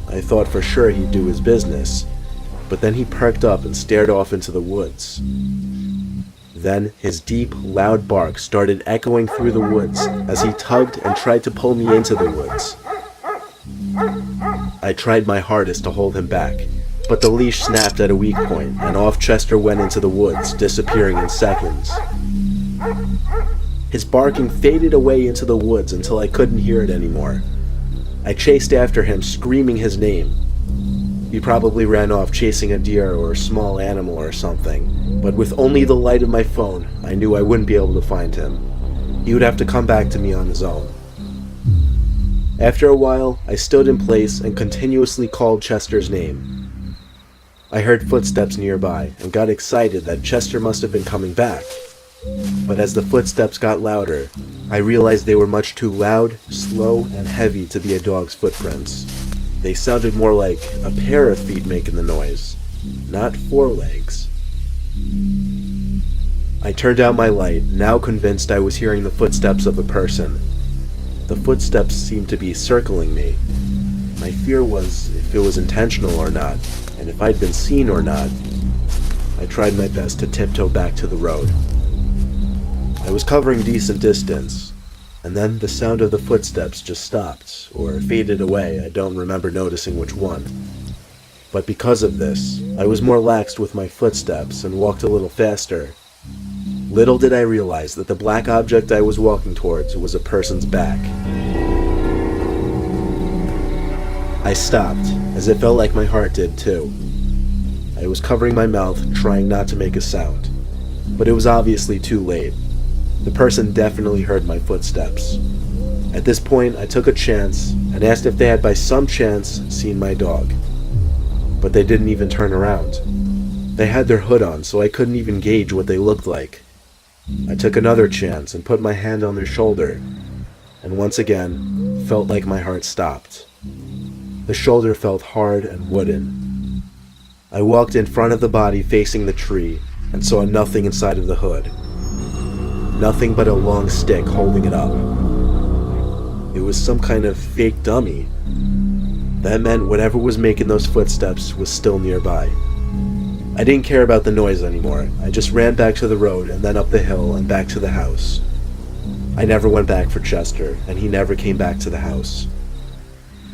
I thought for sure he'd do his business, but then he perked up and stared off into the woods. Then his deep, loud bark started echoing through the woods as he tugged and tried to pull me into the woods. I tried my hardest to hold him back, but the leash snapped at a weak point, and off Chester went into the woods, disappearing in seconds. His barking faded away into the woods until I couldn't hear it anymore. I chased after him, screaming his name. He probably ran off chasing a deer or a small animal or something, but with only the light of my phone, I knew I wouldn't be able to find him. He would have to come back to me on his own. After a while, I stood in place and continuously called Chester's name. I heard footsteps nearby and got excited that Chester must have been coming back. But as the footsteps got louder, I realized they were much too loud, slow, and heavy to be a dog's footprints. They sounded more like a pair of feet making the noise, not four legs. I turned out my light, now convinced I was hearing the footsteps of a person. The footsteps seemed to be circling me. My fear was if it was intentional or not, and if I'd been seen or not. I tried my best to tiptoe back to the road. I was covering decent distance, and then the sound of the footsteps just stopped, or faded away. I don't remember noticing which one. But because of this, I was more laxed with my footsteps and walked a little faster. Little did I realize that the black object I was walking towards was a person's back. I stopped, as it felt like my heart did too. I was covering my mouth, trying not to make a sound, but it was obviously too late. The person definitely heard my footsteps. At this point, I took a chance and asked if they had by some chance seen my dog. But they didn't even turn around. They had their hood on, so I couldn't even gauge what they looked like. I took another chance and put my hand on their shoulder, and once again, felt like my heart stopped. The shoulder felt hard and wooden. I walked in front of the body facing the tree and saw nothing inside of the hood. Nothing but a long stick holding it up. It was some kind of fake dummy. That meant whatever was making those footsteps was still nearby. I didn't care about the noise anymore. I just ran back to the road and then up the hill and back to the house. I never went back for Chester, and he never came back to the house.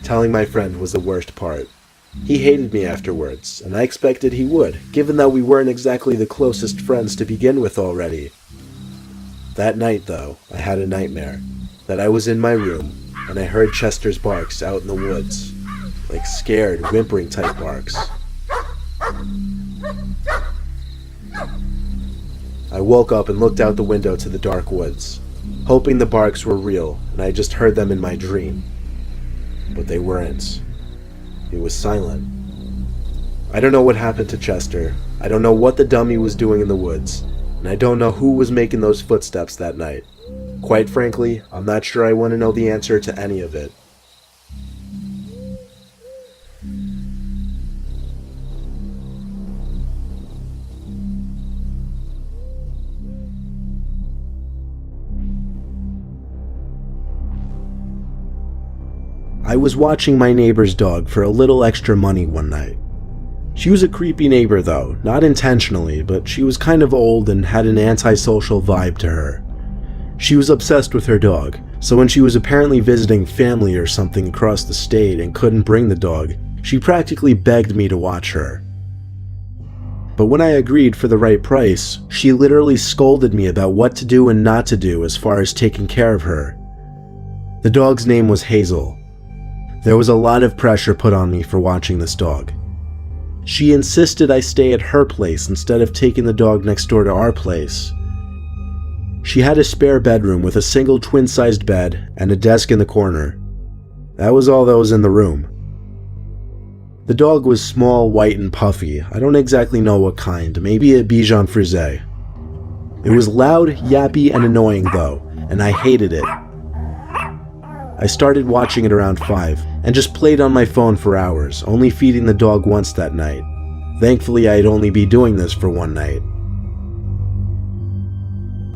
Telling my friend was the worst part. He hated me afterwards, and I expected he would, given that we weren't exactly the closest friends to begin with already. That night, though, I had a nightmare. That I was in my room, and I heard Chester's barks out in the woods. Like scared, whimpering type barks. I woke up and looked out the window to the dark woods, hoping the barks were real and I just heard them in my dream. But they weren't. It was silent. I don't know what happened to Chester. I don't know what the dummy was doing in the woods. And I don't know who was making those footsteps that night. Quite frankly, I'm not sure I want to know the answer to any of it. I was watching my neighbor's dog for a little extra money one night. She was a creepy neighbor though, not intentionally, but she was kind of old and had an antisocial vibe to her. She was obsessed with her dog, so when she was apparently visiting family or something across the state and couldn't bring the dog, she practically begged me to watch her. But when I agreed for the right price, she literally scolded me about what to do and not to do as far as taking care of her. The dog's name was Hazel. There was a lot of pressure put on me for watching this dog. She insisted I stay at her place instead of taking the dog next door to our place. She had a spare bedroom with a single twin-sized bed and a desk in the corner. That was all that was in the room. The dog was small, white, and puffy. I don't exactly know what kind, maybe a Bichon Frise. It was loud, yappy, and annoying though, and I hated it. I started watching it around 5, and just played on my phone for hours, only feeding the dog once that night. Thankfully, I'd only be doing this for one night.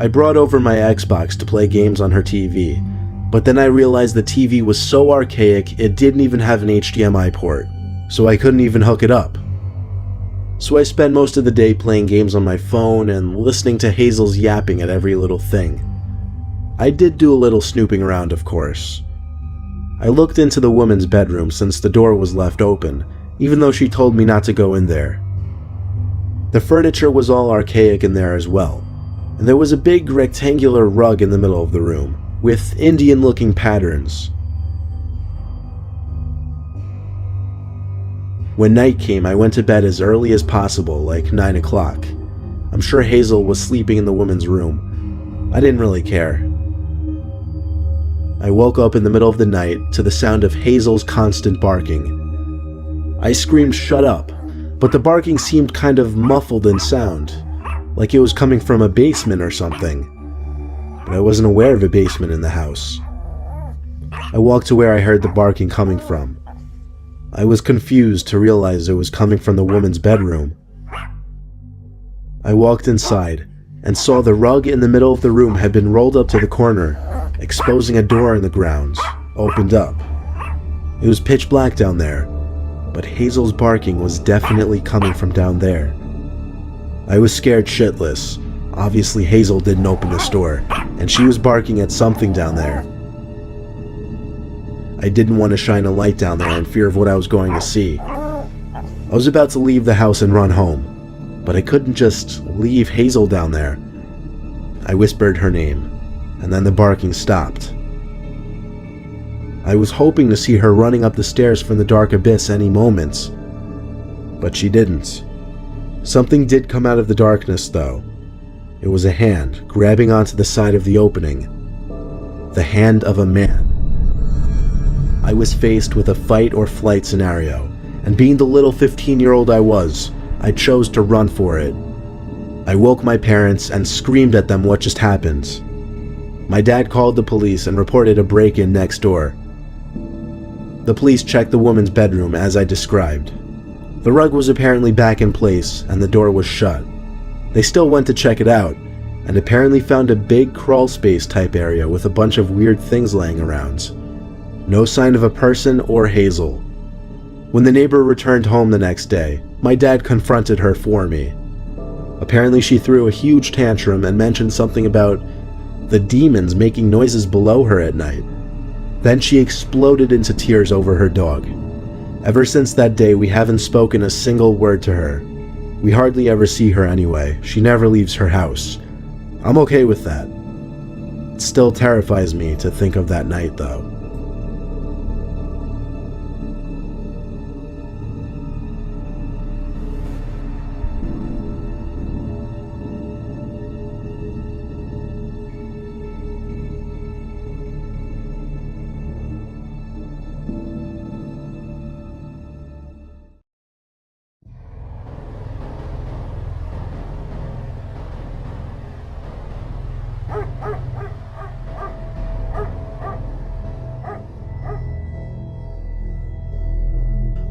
I brought over my Xbox to play games on her TV, but then I realized the TV was so archaic it didn't even have an HDMI port, so I couldn't even hook it up. So I spent most of the day playing games on my phone and listening to Hazel's yapping at every little thing. I did do a little snooping around, of course. I looked into the woman's bedroom since the door was left open, even though she told me not to go in there. The furniture was all archaic in there as well, and there was a big rectangular rug in the middle of the room, with Indian-looking patterns. When night came, I went to bed as early as possible, like 9 o'clock. I'm sure Hazel was sleeping in the woman's room. I didn't really care. I woke up in the middle of the night to the sound of Hazel's constant barking. I screamed, "Shut up," but the barking seemed kind of muffled in sound, like it was coming from a basement or something, but I wasn't aware of a basement in the house. I walked to where I heard the barking coming from. I was confused to realize it was coming from the woman's bedroom. I walked inside and saw the rug in the middle of the room had been rolled up to the corner, exposing a door in the grounds, opened up. It was pitch black down there, but Hazel's barking was definitely coming from down there. I was scared shitless. Obviously Hazel didn't open this door, and she was barking at something down there. I didn't want to shine a light down there in fear of what I was going to see. I was about to leave the house and run home, but I couldn't just leave Hazel down there. I whispered her name, and then the barking stopped. I was hoping to see her running up the stairs from the dark abyss any moment, but she didn't. Something did come out of the darkness, though. It was a hand grabbing onto the side of the opening. The hand of a man. I was faced with a fight or flight scenario, and being the little 15-year-old I was, I chose to run for it. I woke my parents and screamed at them what just happened. My dad called the police and reported a break-in next door. The police checked the woman's bedroom as I described. The rug was apparently back in place and the door was shut. They still went to check it out, and apparently found a big crawl space type area with a bunch of weird things laying around. No sign of a person or Hazel. When the neighbor returned home the next day, my dad confronted her for me. Apparently she threw a huge tantrum and mentioned something about the demons making noises below her at night. Then she exploded into tears over her dog. Ever since that day, we haven't spoken a single word to her. We hardly ever see her anyway. She never leaves her house. I'm okay with that. It still terrifies me to think of that night, though.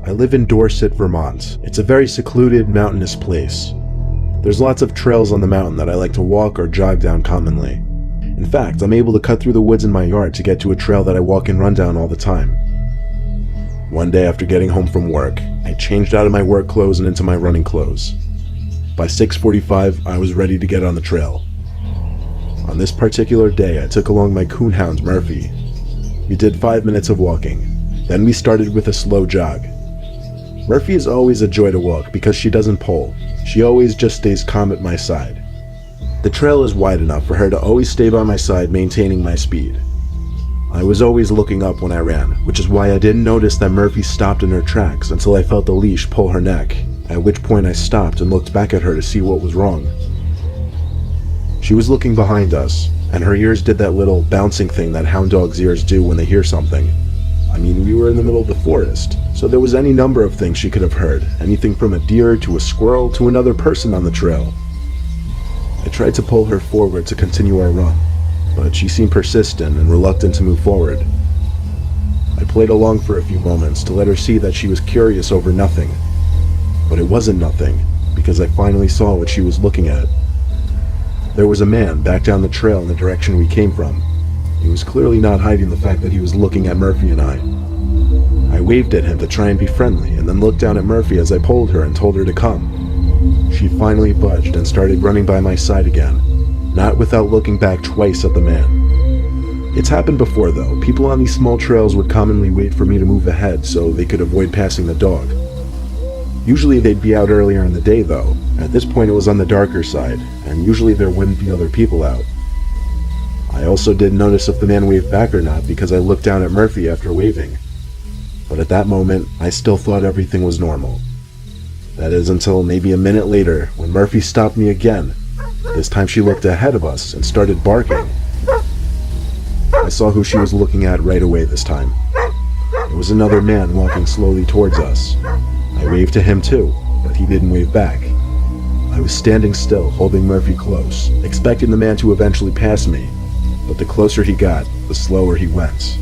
I live in Dorset, Vermont. It's a very secluded, mountainous place. There's lots of trails on the mountain that I like to walk or jog down commonly. In fact, I'm able to cut through the woods in my yard to get to a trail that I walk and run down all the time. One day after getting home from work, I changed out of my work clothes and into my running clothes. By 6:45, I was ready to get on the trail. On this particular day, I took along my coonhound, Murphy. We did 5 minutes of walking. Then we started with a slow jog. Murphy is always a joy to walk because she doesn't pull. She always just stays calm at my side. The trail is wide enough for her to always stay by my side, maintaining my speed. I was always looking up when I ran, which is why I didn't notice that Murphy stopped in her tracks until I felt the leash pull her neck, at which point I stopped and looked back at her to see what was wrong. She was looking behind us, and her ears did that little bouncing thing that hound dogs' ears do when they hear something. I mean, we were in the middle of the forest, so there was any number of things she could have heard, anything from a deer to a squirrel to another person on the trail. I tried to pull her forward to continue our run, but she seemed persistent and reluctant to move forward. I played along for a few moments to let her see that she was curious over nothing, but it wasn't nothing, because I finally saw what she was looking at. There was a man back down the trail in the direction we came from. He was clearly not hiding the fact that he was looking at Murphy and I. I waved at him to try and be friendly, and then looked down at Murphy as I pulled her and told her to come. She finally budged and started running by my side again, not without looking back twice at the man. It's happened before though. People on these small trails would commonly wait for me to move ahead so they could avoid passing the dog. Usually they'd be out earlier in the day though. At this point it was on the darker side, and usually there wouldn't be other people out. I also didn't notice if the man waved back or not because I looked down at Murphy after waving. But at that moment, I still thought everything was normal. That is until maybe a minute later when Murphy stopped me again. This time she looked ahead of us and started barking. I saw who she was looking at right away this time. It was another man walking slowly towards us. I waved to him too, but he didn't wave back. I was standing still, holding Murphy close, expecting the man to eventually pass me, but the closer he got, the slower he went.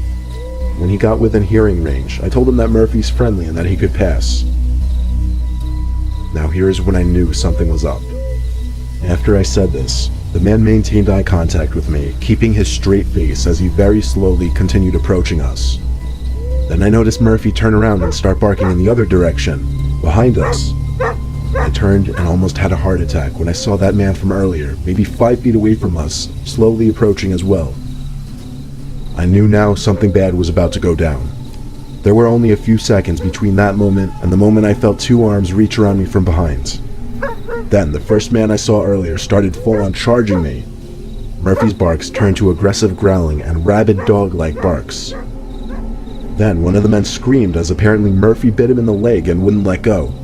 When he got within hearing range, I told him that Murphy's friendly and that he could pass. Now here's when I knew something was up. After I said this, the man maintained eye contact with me, keeping his straight face as he very slowly continued approaching us. Then I noticed Murphy turn around and start barking in the other direction, behind us. I turned and almost had a heart attack when I saw that man from earlier, maybe 5 feet away from us, slowly approaching as well. I knew now something bad was about to go down. There were only a few seconds between that moment and the moment I felt 2 arms reach around me from behind. Then the first man I saw earlier started full-on charging me. Murphy's barks turned to aggressive growling and rabid dog-like barks. Then one of the men screamed as apparently Murphy bit him in the leg and wouldn't let go.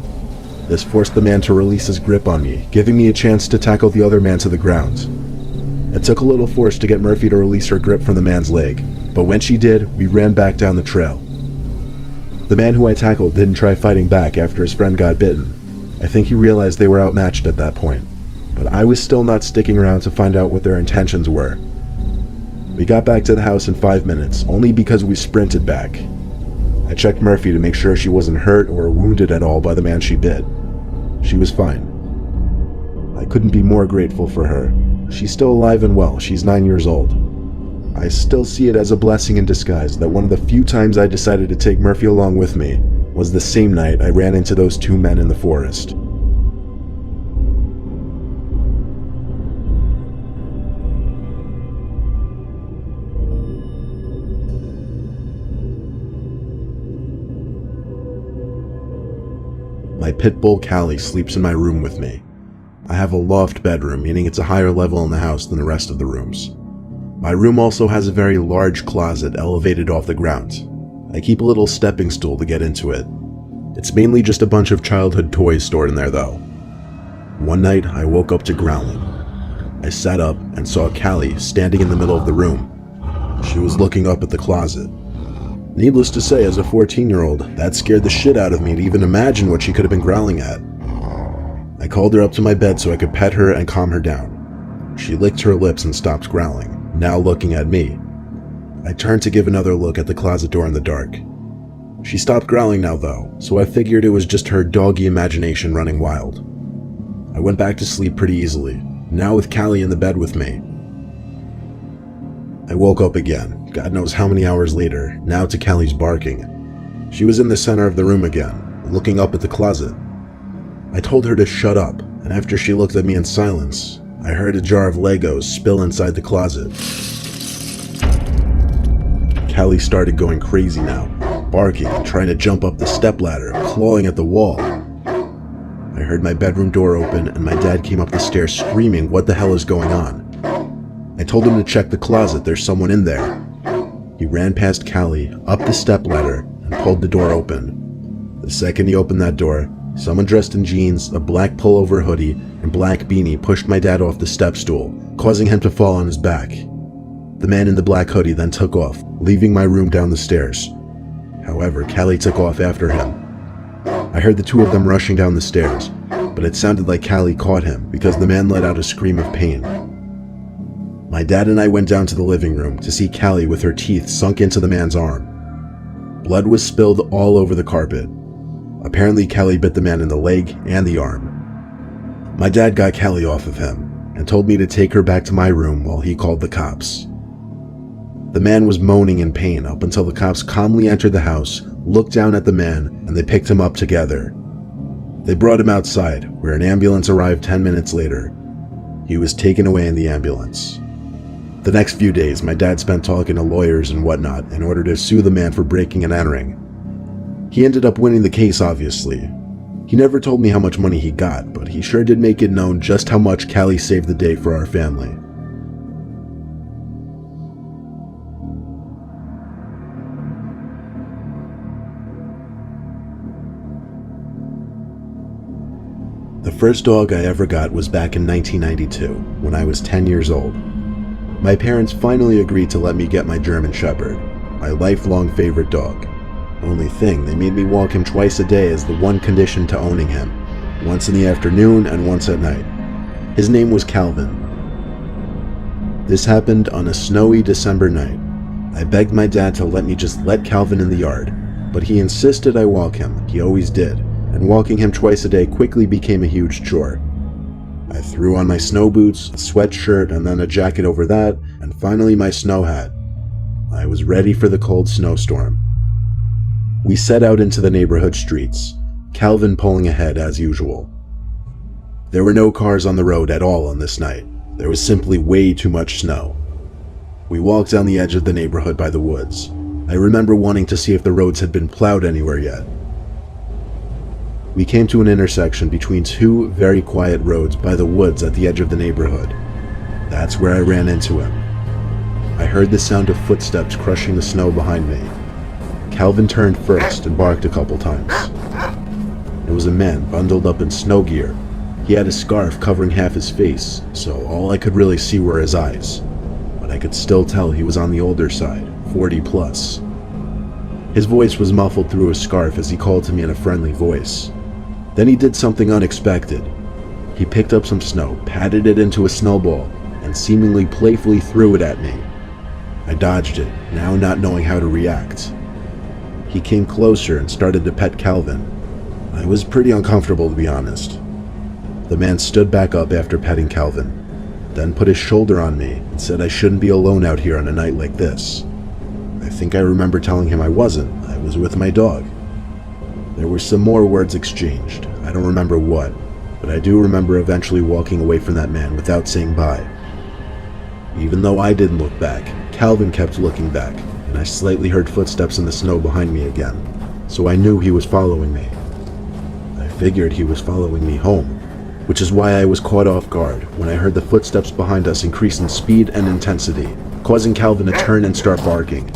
This forced the man to release his grip on me, giving me a chance to tackle the other man to the ground. It took a little force to get Murphy to release her grip from the man's leg, but when she did, we ran back down the trail. The man who I tackled didn't try fighting back after his friend got bitten. I think he realized they were outmatched at that point, but I was still not sticking around to find out what their intentions were. We got back to the house in 5 minutes, only because we sprinted back. I checked Murphy to make sure she wasn't hurt or wounded at all by the man she bit. She was fine. I couldn't be more grateful for her. She's still alive and well. She's 9 years old. I still see it as a blessing in disguise that one of the few times I decided to take Murphy along with me was the same night I ran into those 2 men in the forest. My pit bull Callie sleeps in my room with me. I have a loft bedroom, meaning it's a higher level in the house than the rest of the rooms. My room also has a very large closet elevated off the ground. I keep a little stepping stool to get into it. It's mainly just a bunch of childhood toys stored in there though. One night, I woke up to growling. I sat up and saw Callie standing in the middle of the room. She was looking up at the closet. Needless to say, as a 14-year-old, that scared the shit out of me to even imagine what she could have been growling at. I called her up to my bed so I could pet her and calm her down. She licked her lips and stopped growling, now looking at me. I turned to give another look at the closet door in the dark. She stopped growling now though, so I figured it was just her doggy imagination running wild. I went back to sleep pretty easily, now with Callie in the bed with me. I woke up again, God knows how many hours later, now to Callie's barking. She was in the center of the room again, looking up at the closet. I told her to shut up, and after she looked at me in silence, I heard a jar of Legos spill inside the closet. Callie started going crazy now, barking, trying to jump up the stepladder, clawing at the wall. I heard my bedroom door open and my dad came up the stairs screaming, "What the hell is going on?" I told him to check the closet, there's someone in there. He ran past Callie, up the stepladder, and pulled the door open. The second he opened that door, someone dressed in jeans, a black pullover hoodie, and black beanie pushed my dad off the step stool, causing him to fall on his back. The man in the black hoodie then took off, leaving my room down the stairs. However, Callie took off after him. I heard the two of them rushing down the stairs, but it sounded like Callie caught him because the man let out a scream of pain. My dad and I went down to the living room to see Callie with her teeth sunk into the man's arm. Blood was spilled all over the carpet. Apparently, Callie bit the man in the leg and the arm. My dad got Callie off of him and told me to take her back to my room while he called the cops. The man was moaning in pain up until the cops calmly entered the house, looked down at the man, and they picked him up together. They brought him outside, where an ambulance arrived 10 minutes later. He was taken away in the ambulance. The next few days, my dad spent talking to lawyers and whatnot in order to sue the man for breaking and entering. He ended up winning the case, obviously. He never told me how much money he got, but he sure did make it known just how much Callie saved the day for our family. The first dog I ever got was back in 1992, when I was 10 years old. My parents finally agreed to let me get my German Shepherd, my lifelong favorite dog. Only thing, they made me walk him twice a day as the one condition to owning him, once in the afternoon and once at night. His name was Calvin. This happened on a snowy December night. I begged my dad to let me just let Calvin in the yard, but he insisted I walk him. He always did, and walking him twice a day quickly became a huge chore. I threw on my snow boots, a sweatshirt, and then a jacket over that, and finally my snow hat. I was ready for the cold snowstorm. We set out into the neighborhood streets, Calvin pulling ahead as usual. There were no cars on the road at all on this night. There was simply way too much snow. We walked down the edge of the neighborhood by the woods. I remember wanting to see if the roads had been plowed anywhere yet. We came to an intersection between two very quiet roads by the woods at the edge of the neighborhood. That's where I ran into him. I heard the sound of footsteps crushing the snow behind me. Calvin turned first and barked a couple times. It was a man bundled up in snow gear. He had a scarf covering half his face, so all I could really see were his eyes. But I could still tell he was on the older side, 40 plus. His voice was muffled through his scarf as he called to me in a friendly voice. Then he did something unexpected. He picked up some snow, patted it into a snowball, and seemingly playfully threw it at me. I dodged it, now not knowing how to react. He came closer and started to pet Calvin. I was pretty uncomfortable, to be honest. The man stood back up after petting Calvin, then put his shoulder on me and said I shouldn't be alone out here on a night like this. I think I remember telling him I wasn't. I was with my dog. There were some more words exchanged. I don't remember what, but I do remember eventually walking away from that man without saying bye. Even though I didn't look back, Calvin kept looking back, and I slightly heard footsteps in the snow behind me again, so I knew he was following me. I figured he was following me home, which is why I was caught off guard when I heard the footsteps behind us increase in speed and intensity, causing Calvin to turn and start barking.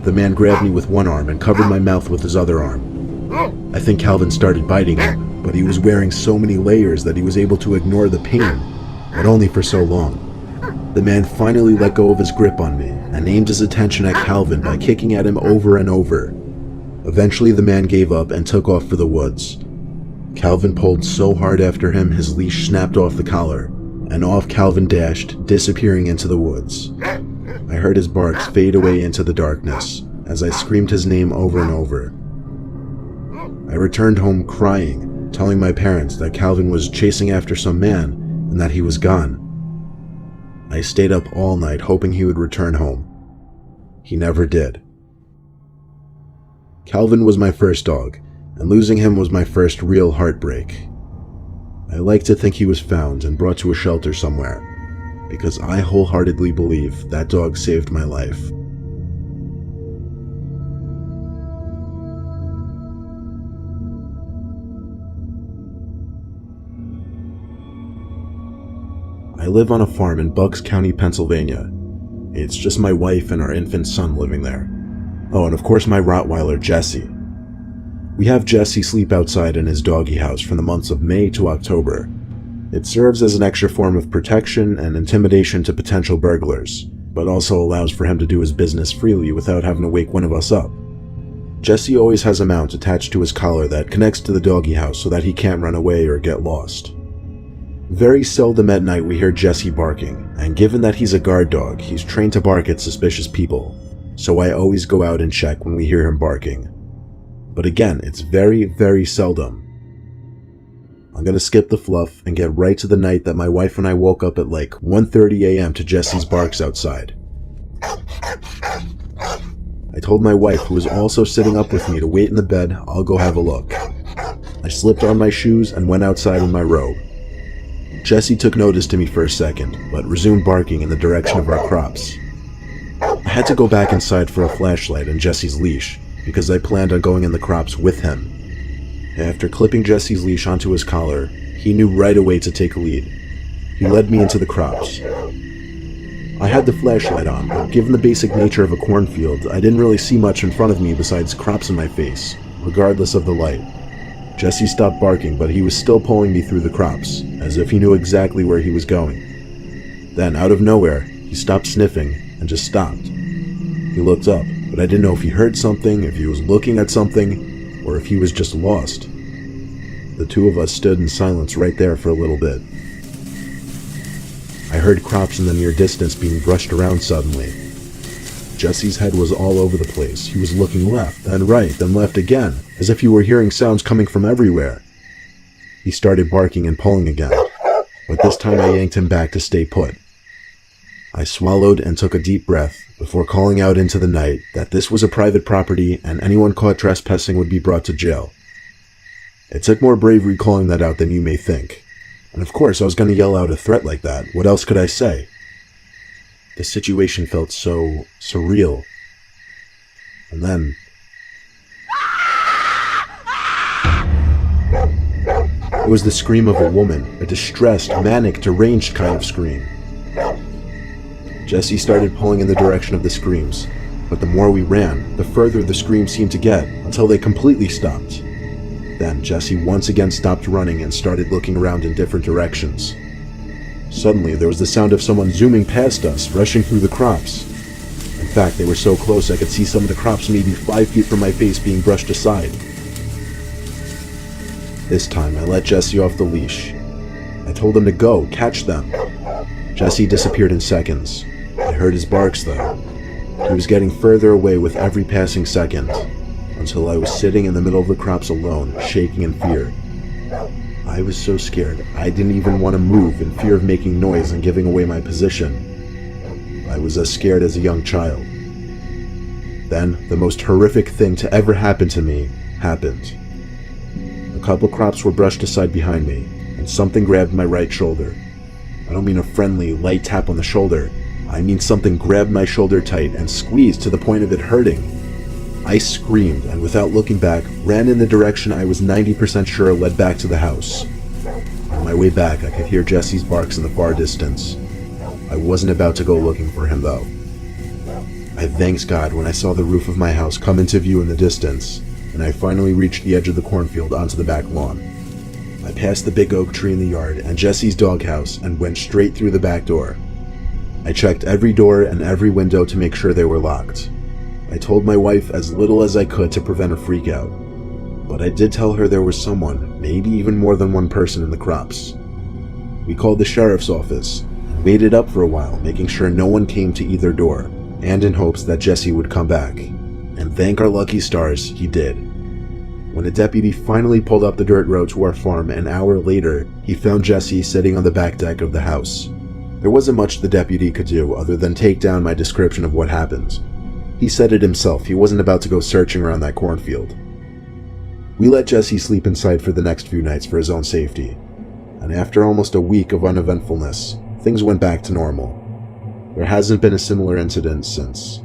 The man grabbed me with one arm and covered my mouth with his other arm. I think Calvin started biting him, but he was wearing so many layers that he was able to ignore the pain, but only for so long. The man finally let go of his grip on me and aimed his attention at Calvin by kicking at him over and over. Eventually the man gave up and took off for the woods. Calvin pulled so hard after him his leash snapped off the collar, and off Calvin dashed, disappearing into the woods. I heard his barks fade away into the darkness as I screamed his name over and over. I returned home crying, telling my parents that Calvin was chasing after some man and that he was gone. I stayed up all night hoping he would return home. He never did. Calvin was my first dog, and losing him was my first real heartbreak. I like to think he was found and brought to a shelter somewhere, because I wholeheartedly believe that dog saved my life. I live on a farm in Bucks County, Pennsylvania. It's just my wife and our infant son living there. Oh, and of course my Rottweiler, Jesse. We have Jesse sleep outside in his doggy house from the months of May to October. It serves as an extra form of protection and intimidation to potential burglars, but also allows for him to do his business freely without having to wake one of us up. Jesse always has a mount attached to his collar that connects to the doggy house so that he can't run away or get lost. Very seldom at night we hear Jesse barking, and given that he's a guard dog, he's trained to bark at suspicious people, so I always go out and check when we hear him barking. But again, it's very, very seldom. I'm gonna skip the fluff and get right to the night that my wife and I woke up at like 1:30 a.m. to Jesse's barks outside. I told my wife, who was also sitting up with me, to wait in the bed. I'll go have a look. I slipped on my shoes and went outside in my robe. Jesse took notice to me for a second, but resumed barking in the direction of our crops. I had to go back inside for a flashlight and Jesse's leash, because I planned on going in the crops with him. After clipping Jesse's leash onto his collar, he knew right away to take a lead. He led me into the crops. I had the flashlight on, but given the basic nature of a cornfield, I didn't really see much in front of me besides crops in my face, regardless of the light. Jesse stopped barking, but he was still pulling me through the crops, as if he knew exactly where he was going. Then, out of nowhere, he stopped sniffing and just stopped. He looked up, but I didn't know if he heard something, if he was looking at something, or if he was just lost. The two of us stood in silence right there for a little bit. I heard crops in the near distance being brushed around suddenly. Jesse's head was all over the place. He was looking left, then right, then left again, as if he were hearing sounds coming from everywhere. He started barking and pulling again, but this time I yanked him back to stay put. I swallowed and took a deep breath before calling out into the night that this was a private property and anyone caught trespassing would be brought to jail. It took more bravery calling that out than you may think. And of course I was going to yell out a threat like that. What else could I say? The situation felt so surreal. And then... it was the scream of a woman, a distressed, manic, deranged kind of scream. Jesse started pulling in the direction of the screams, but the more we ran, the further the screams seemed to get, until they completely stopped. Then Jesse once again stopped running and started looking around in different directions. Suddenly, there was the sound of someone zooming past us, rushing through the crops. In fact, they were so close I could see some of the crops maybe 5 feet from my face being brushed aside. This time, I let Jesse off the leash. I told him to go, catch them. Jesse disappeared in seconds. I heard his barks though. He was getting further away with every passing second, until I was sitting in the middle of the crops alone, shaking in fear. I was so scared, I didn't even want to move in fear of making noise and giving away my position. I was as scared as a young child. Then, the most horrific thing to ever happen to me happened. A couple crops were brushed aside behind me, and something grabbed my right shoulder. I don't mean a friendly, light tap on the shoulder. I mean something grabbed my shoulder tight and squeezed to the point of it hurting. I screamed and without looking back, ran in the direction I was 90% sure led back to the house. On my way back, I could hear Jesse's barks in the far distance. I wasn't about to go looking for him though. I thanked God when I saw the roof of my house come into view in the distance, and I finally reached the edge of the cornfield onto the back lawn. I passed the big oak tree in the yard and Jesse's doghouse and went straight through the back door. I checked every door and every window to make sure they were locked. I told my wife as little as I could to prevent a freakout, but I did tell her there was someone, maybe even more than one person in the crops. We called the sheriff's office and waited up for a while, making sure no one came to either door, and in hopes that Jesse would come back. And thank our lucky stars, he did. When a deputy finally pulled up the dirt road to our farm an hour later, he found Jesse sitting on the back deck of the house. There wasn't much the deputy could do other than take down my description of what happened. He said it himself, he wasn't about to go searching around that cornfield. We let Jesse sleep inside for the next few nights for his own safety, and after almost a week of uneventfulness, things went back to normal. There hasn't been a similar incident since.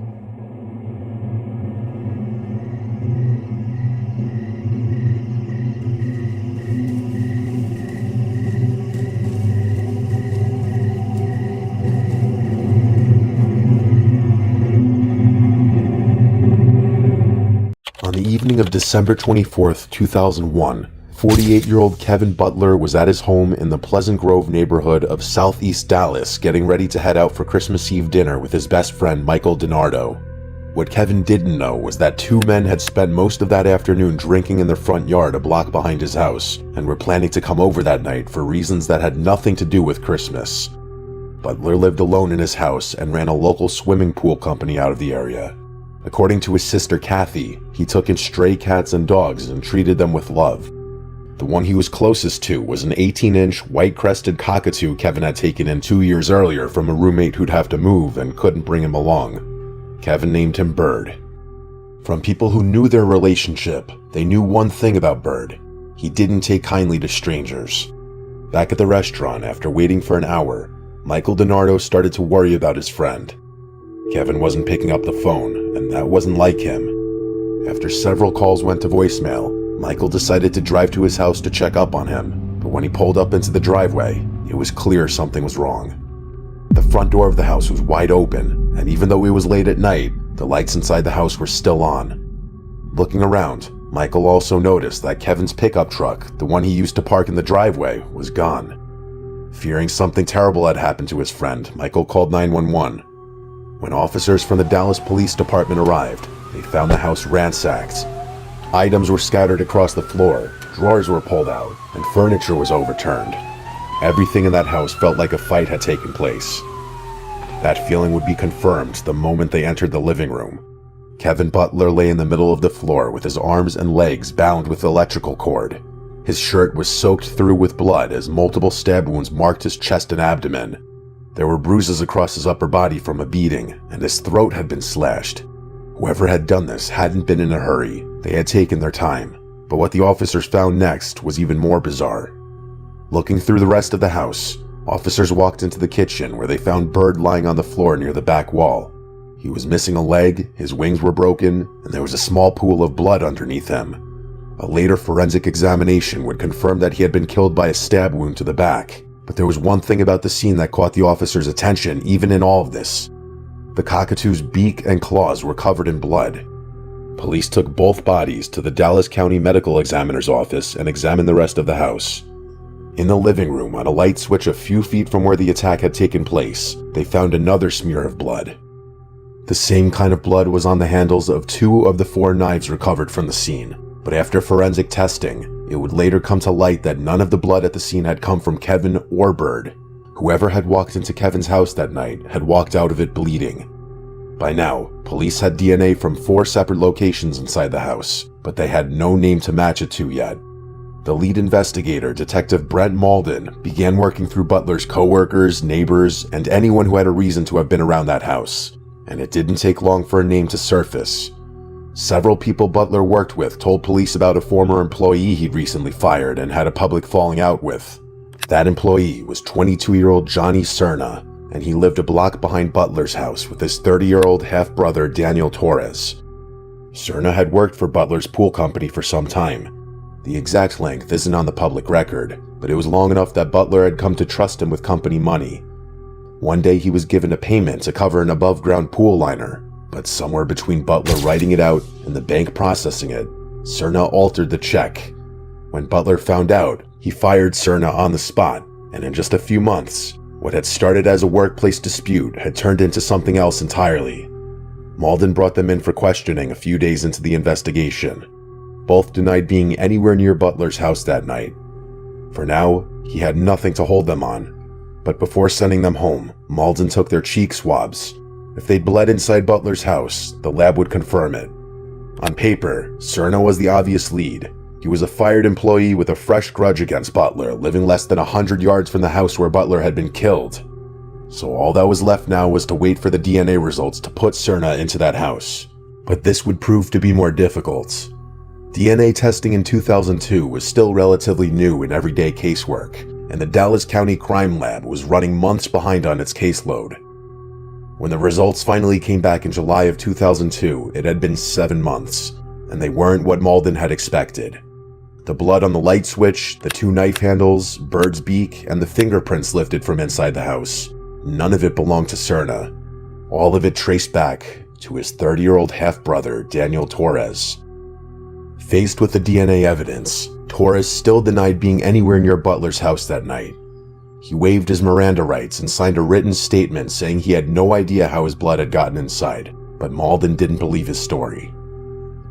On the evening of December 24th, 2001, 48-year-old Kevin Butler was at his home in the Pleasant Grove neighborhood of southeast Dallas getting ready to head out for Christmas Eve dinner with his best friend Michael DiNardo. What Kevin didn't know was that two men had spent most of that afternoon drinking in their front yard a block behind his house and were planning to come over that night for reasons that had nothing to do with Christmas. Butler lived alone in his house and ran a local swimming pool company out of the area. According to his sister Kathy, he took in stray cats and dogs and treated them with love. The one he was closest to was an 18-inch white-crested cockatoo Kevin had taken in 2 years earlier from a roommate who'd have to move and couldn't bring him along. Kevin named him Bird. From people who knew their relationship, they knew one thing about Bird. He didn't take kindly to strangers. Back at the restaurant, after waiting for an hour, Michael DiNardo started to worry about his friend. Kevin wasn't picking up the phone, and that wasn't like him. After several calls went to voicemail, Michael decided to drive to his house to check up on him, but when he pulled up into the driveway, it was clear something was wrong. The front door of the house was wide open, and even though it was late at night, the lights inside the house were still on. Looking around, Michael also noticed that Kevin's pickup truck, the one he used to park in the driveway, was gone. Fearing something terrible had happened to his friend, Michael called 911. When officers from the Dallas Police Department arrived, they found the house ransacked. Items were scattered across the floor, Drawers were pulled out, and furniture was overturned. Everything in that house felt like a fight had taken place. That feeling would be confirmed the moment they entered the living room. Kevin Butler lay in the middle of the floor with his arms and legs bound with electrical cord. His shirt was soaked through with blood as multiple stab wounds marked his chest and abdomen. There were bruises across his upper body from a beating, and his throat had been slashed. Whoever had done this hadn't been in a hurry. They had taken their time. But what the officers found next was even more bizarre. Looking through the rest of the house, officers walked into the kitchen where they found Bird lying on the floor near the back wall. He was missing a leg, his wings were broken, and there was a small pool of blood underneath him. A later forensic examination would confirm that he had been killed by a stab wound to the back. But there was one thing about the scene that caught the officers' attention even in all of this. The cockatoo's beak and claws were covered in blood. Police took both bodies to the Dallas County Medical Examiner's office and examined the rest of the house. In the living room, on a light switch a few feet from where the attack had taken place, they found another smear of blood. The same kind of blood was on the handles of 2 of the 4 knives recovered from the scene, but after forensic testing, it would later come to light that none of the blood at the scene had come from Kevin or Bird. Whoever had walked into Kevin's house that night had walked out of it bleeding. By now, police had DNA from 4 separate locations inside the house, but they had no name to match it to yet. The lead investigator, Detective Brent Malden, began working through Butler's co-workers, neighbors, and anyone who had a reason to have been around that house, and it didn't take long for a name to surface. Several people Butler worked with told police about a former employee he'd recently fired and had a public falling out with. That employee was 22-year-old Johnny Cerna, and he lived a block behind Butler's house with his 30-year-old half-brother Daniel Torres. Cerna had worked for Butler's pool company for some time. The exact length isn't on the public record, but it was long enough that Butler had come to trust him with company money. One day he was given a payment to cover an above-ground pool liner, but somewhere between Butler writing it out and the bank processing it, Cerna altered the check. When Butler found out, he fired Cerna on the spot, and in just a few months, what had started as a workplace dispute had turned into something else entirely. Malden brought them in for questioning a few days into the investigation. Both denied being anywhere near Butler's house that night. For now, he had nothing to hold them on. But before sending them home, Malden took their cheek swabs. If they'd bled inside Butler's house, the lab would confirm it. On paper, Cerna was the obvious lead. He was a fired employee with a fresh grudge against Butler, living less than 100 yards from the house where Butler had been killed. So all that was left now was to wait for the DNA results to put Cerna into that house. But this would prove to be more difficult. DNA testing in 2002 was still relatively new in everyday casework, and the Dallas County Crime Lab was running months behind on its caseload. When the results finally came back in July of 2002, it had been 7 months, and they weren't what Malden had expected. The blood on the light switch, the 2 knife handles, Bird's beak, and the fingerprints lifted from inside the house, none of it belonged to Cerna. All of it traced back to his 30-year-old half-brother, Daniel Torres. Faced with the DNA evidence, Torres still denied being anywhere near Butler's house that night. He waived his Miranda rights and signed a written statement saying he had no idea how his blood had gotten inside, but Malden didn't believe his story.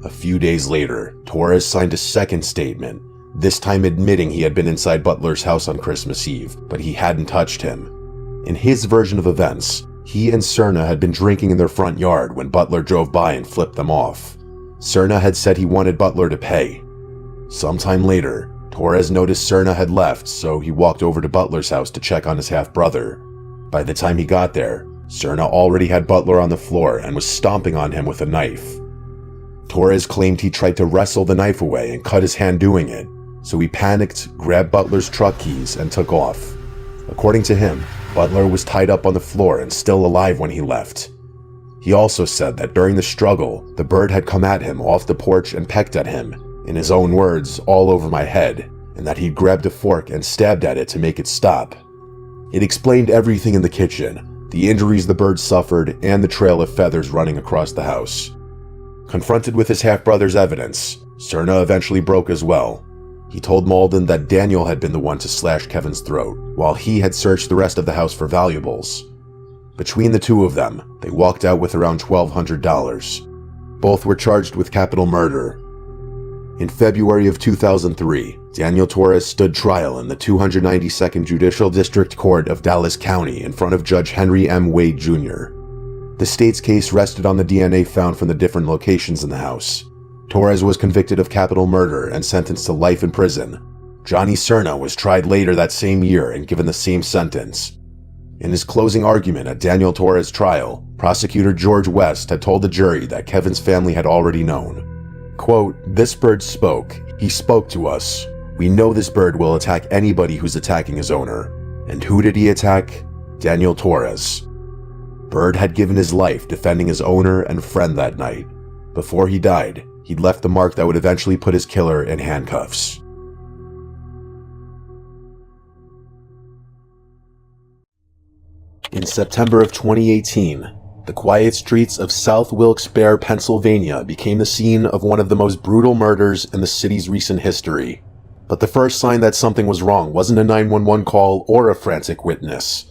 A few days later, Torres signed a second statement, this time admitting he had been inside Butler's house on Christmas Eve, but he hadn't touched him. In his version of events, he and Cerna had been drinking in their front yard when Butler drove by and flipped them off. Cerna had said he wanted Butler to pay. Sometime later, Torres noticed Cerna had left, so he walked over to Butler's house to check on his half-brother. By the time he got there, Cerna already had Butler on the floor and was stomping on him with a knife. Torres claimed he tried to wrestle the knife away and cut his hand doing it, so he panicked, grabbed Butler's truck keys, and took off. According to him, Butler was tied up on the floor and still alive when he left. He also said that during the struggle, the bird had come at him off the porch and pecked at him, in his own words, all over my head, and that he'd grabbed a fork and stabbed at it to make it stop. It explained everything in the kitchen, the injuries the bird suffered, and the trail of feathers running across the house. Confronted with his half-brother's evidence, Cerna eventually broke as well. He told Malden that Daniel had been the one to slash Kevin's throat, while he had searched the rest of the house for valuables. Between the two of them, they walked out with around $1,200. Both were charged with capital murder. In February of 2003, Daniel Torres stood trial in the 292nd Judicial District Court of Dallas County in front of Judge Henry M. Wade Jr. The state's case rested on the DNA found from the different locations in the house. Torres was convicted of capital murder and sentenced to life in prison. Johnny Cerna was tried later that same year and given the same sentence. In his closing argument at Daniel Torres' trial, prosecutor George West had told the jury that Kevin's family had already known. Quote, "This bird spoke. He spoke to us. We know this bird will attack anybody who's attacking his owner. And who did he attack? Daniel Torres." Bird had given his life defending his owner and friend that night. Before he died, he'd left the mark that would eventually put his killer in handcuffs. In September of 2018, the quiet streets of South Wilkes-Barre, Pennsylvania became the scene of one of the most brutal murders in the city's recent history. But the first sign that something was wrong wasn't a 911 call or a frantic witness.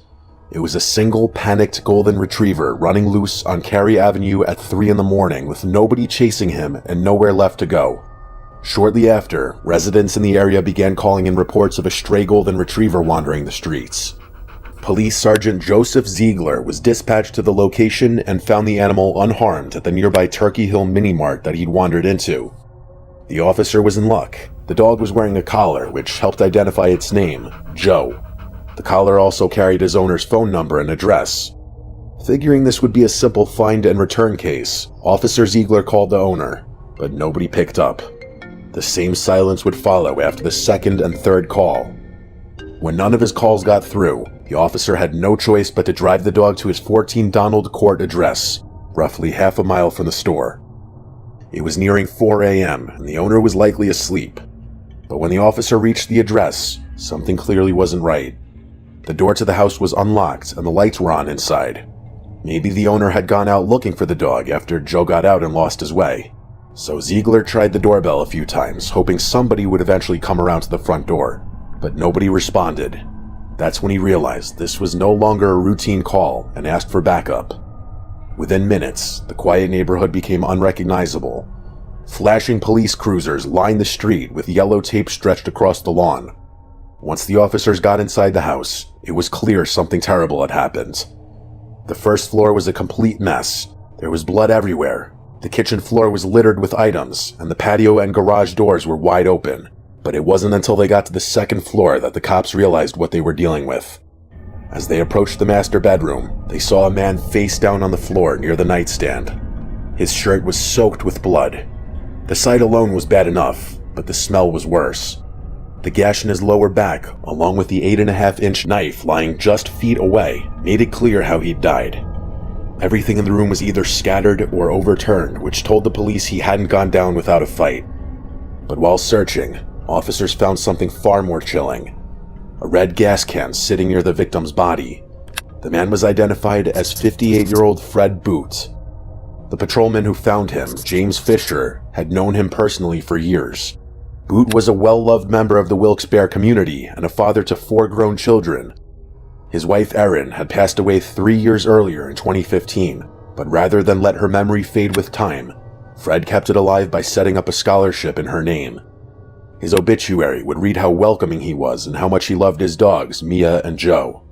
It was a single panicked golden retriever running loose on Cary Avenue at 3 in the morning with nobody chasing him and nowhere left to go. Shortly after, residents in the area began calling in reports of a stray golden retriever wandering the streets. Police Sergeant Joseph Ziegler was dispatched to the location and found the animal unharmed at the nearby Turkey Hill mini-mart that he'd wandered into. The officer was in luck. The dog was wearing a collar, which helped identify its name, Joe. The collar also carried his owner's phone number and address. Figuring this would be a simple find and return case, Officer Ziegler called the owner, but nobody picked up. The same silence would follow after the second and third call. When none of his calls got through, the officer had no choice but to drive the dog to his 14 Donald Court address, roughly half a mile from the store. It was nearing 4 a.m., and the owner was likely asleep. But when the officer reached the address, something clearly wasn't right. The door to the house was unlocked and the lights were on inside. Maybe the owner had gone out looking for the dog after Joe got out and lost his way. So Ziegler tried the doorbell a few times, hoping somebody would eventually come around to the front door. But nobody responded. That's when he realized this was no longer a routine call and asked for backup. Within minutes, the quiet neighborhood became unrecognizable. Flashing police cruisers lined the street with yellow tape stretched across the lawn. Once the officers got inside the house, it was clear something terrible had happened. The first floor was a complete mess. There was blood everywhere. The kitchen floor was littered with items, and the patio and garage doors were wide open. But it wasn't until they got to the second floor that the cops realized what they were dealing with. As they approached the master bedroom, they saw a man face down on the floor near the nightstand. His shirt was soaked with blood. The sight alone was bad enough, but the smell was worse. The gash in his lower back, along with the 8.5-inch knife lying just feet away, made it clear how he'd died. Everything in the room was either scattered or overturned, which told the police he hadn't gone down without a fight. But while searching, officers found something far more chilling. A red gas can sitting near the victim's body. The man was identified as 58-year-old Fred Boot. The patrolman who found him, James Fisher, had known him personally for years. Boot was a well-loved member of the Wilkes-Barre community and a father to 4 grown children. His wife Erin had passed away 3 years earlier in 2015, but rather than let her memory fade with time, Fred kept it alive by setting up a scholarship in her name. His obituary would read how welcoming he was and how much he loved his dogs, Mia and Joe.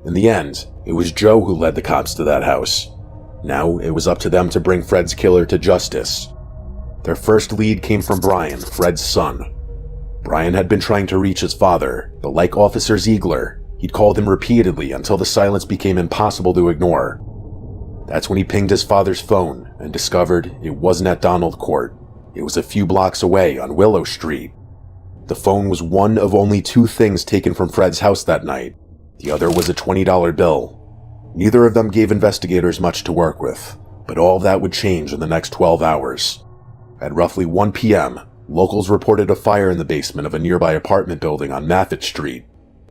In the end, it was Joe who led the cops to that house. Now it was up to them to bring Fred's killer to justice. Their first lead came from Brian, Fred's son. Brian had been trying to reach his father, but like Officer Ziegler, he'd called him repeatedly until the silence became impossible to ignore. That's when he pinged his father's phone and discovered it wasn't at Donald Court. It was a few blocks away on Willow Street. The phone was one of only 2 things taken from Fred's house that night. The other was a $20 bill. Neither of them gave investigators much to work with, but all of that would change in the next 12 hours. At roughly 1 p.m., locals reported a fire in the basement of a nearby apartment building on Maffitt Street.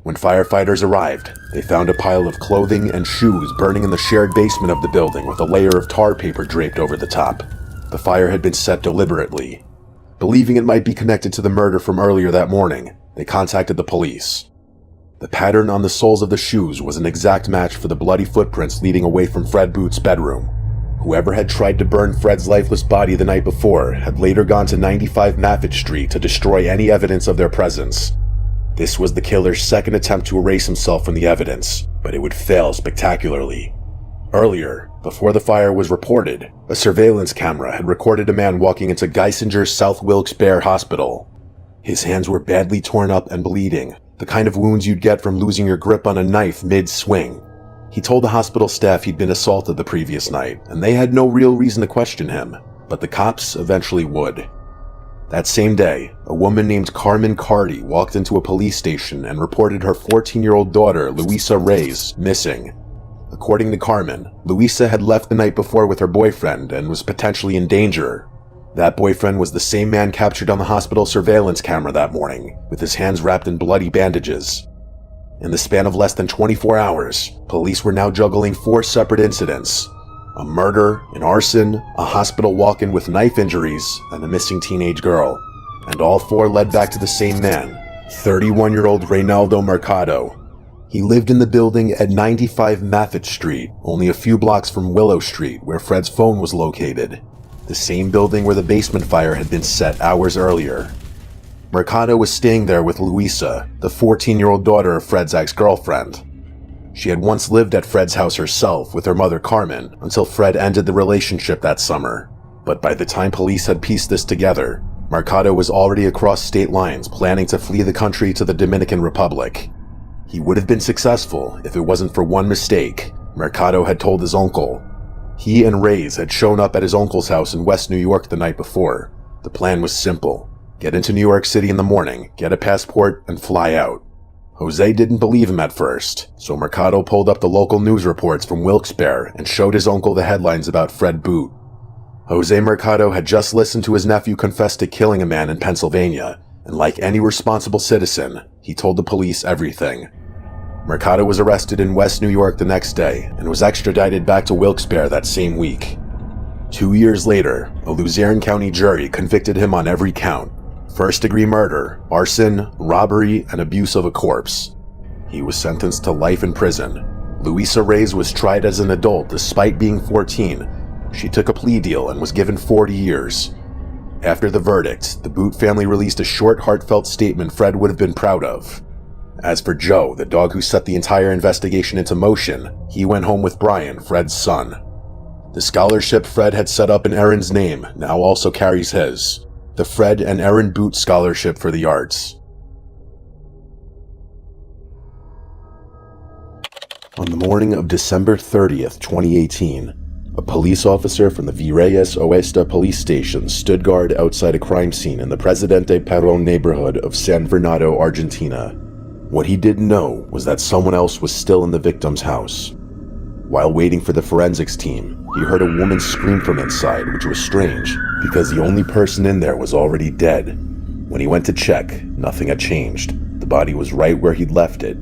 When firefighters arrived, they found a pile of clothing and shoes burning in the shared basement of the building with a layer of tar paper draped over the top. The fire had been set deliberately. Believing it might be connected to the murder from earlier that morning, they contacted the police. The pattern on the soles of the shoes was an exact match for the bloody footprints leading away from Fred Boot's bedroom. Whoever had tried to burn Fred's lifeless body the night before had later gone to 95 Maffitt Street to destroy any evidence of their presence. This was the killer's second attempt to erase himself from the evidence, but it would fail spectacularly. Earlier, before the fire was reported, a surveillance camera had recorded a man walking into Geisinger's South Wilkes-Barre Hospital. His hands were badly torn up and bleeding, the kind of wounds you'd get from losing your grip on a knife mid-swing. He told the hospital staff he'd been assaulted the previous night, and they had no real reason to question him, but the cops eventually would. That same day, a woman named Carmen Carty walked into a police station and reported her 14-year-old daughter, Louisa Reyes, missing. According to Carmen, Louisa had left the night before with her boyfriend and was potentially in danger. That boyfriend was the same man captured on the hospital surveillance camera that morning, with his hands wrapped in bloody bandages. In the span of less than 24 hours, police were now juggling 4 separate incidents: a murder, an arson, a hospital walk-in with knife injuries, and a missing teenage girl. And all 4 led back to the same man, 31-year-old Reynaldo Mercado. He lived in the building at 95 Maffitt Street, only a few blocks from Willow Street, where Fred's phone was located. The same building where the basement fire had been set hours earlier. Mercado was staying there with Louisa, the 14-year-old daughter of Fred's ex-girlfriend. She had once lived at Fred's house herself with her mother Carmen until Fred ended the relationship that summer. But by the time police had pieced this together, Mercado was already across state lines planning to flee the country to the Dominican Republic. He would have been successful if it wasn't for one mistake Mercado had told his uncle. He and Reyes had shown up at his uncle's house in West New York the night before. The plan was simple: get into New York City in the morning, get a passport, and fly out. Jose didn't believe him at first, so Mercado pulled up the local news reports from Wilkes-Barre and showed his uncle the headlines about Fred Boot. Jose Mercado had just listened to his nephew confess to killing a man in Pennsylvania, and like any responsible citizen, he told the police everything. Mercado was arrested in West New York the next day and was extradited back to Wilkes-Barre that same week. 2 years later, a Luzerne County jury convicted him on every count: first-degree murder, arson, robbery, and abuse of a corpse. He was sentenced to life in prison. Louisa Reyes was tried as an adult despite being 14. She took a plea deal and was given 40 years. After the verdict, the Boot family released a short, heartfelt statement Fred would have been proud of. As for Joe, the dog who set the entire investigation into motion, he went home with Brian, Fred's son. The scholarship Fred had set up in Erin's name now also carries his: the Fred and Erin Boot Scholarship for the Arts. On the morning of December 30th, 2018, a police officer from the Virreyes Oeste police station stood guard outside a crime scene in the Presidente Perón neighborhood of San Bernardo, Argentina. What he didn't know was that someone else was still in the victim's house. While waiting for the forensics team, he heard a woman scream from inside, which was strange, because the only person in there was already dead. When he went to check, nothing had changed. The body was right where he'd left it.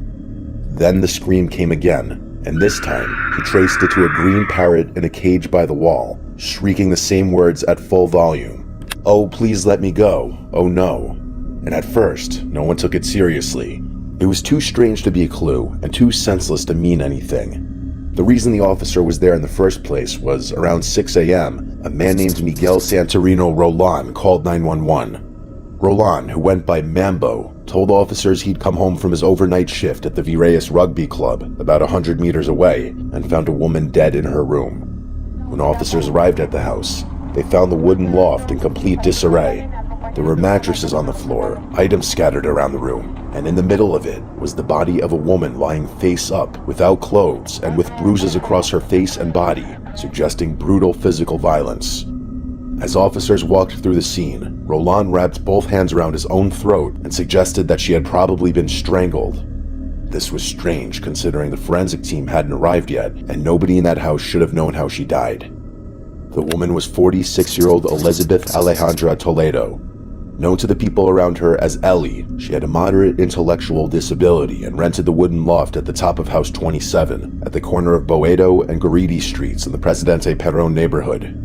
Then the scream came again, and this time, he traced it to a green parrot in a cage by the wall, shrieking the same words at full volume. "Oh, please let me go. Oh no." And at first, no one took it seriously. It was too strange to be a clue, and too senseless to mean anything. The reason the officer was there in the first place was around 6 a.m., a man named Miguel Santorino Roland called 911. Roland, who went by Mambo, told officers he'd come home from his overnight shift at the Virreyes Rugby Club, about 100 meters away, and found a woman dead in her room. When officers arrived at the house, they found the wooden loft in complete disarray. There were mattresses on the floor, items scattered around the room, and in the middle of it was the body of a woman lying face up, without clothes, and with bruises across her face and body, suggesting brutal physical violence. As officers walked through the scene, Roland wrapped both hands around his own throat and suggested that she had probably been strangled. This was strange, considering the forensic team hadn't arrived yet, and nobody in that house should have known how she died. The woman was 46-year-old Elizabeth Alejandra Toledo. Known to the people around her as Ellie, she had a moderate intellectual disability and rented the wooden loft at the top of House 27, at the corner of Boedo and Garidi Streets in the Presidente Perón neighborhood.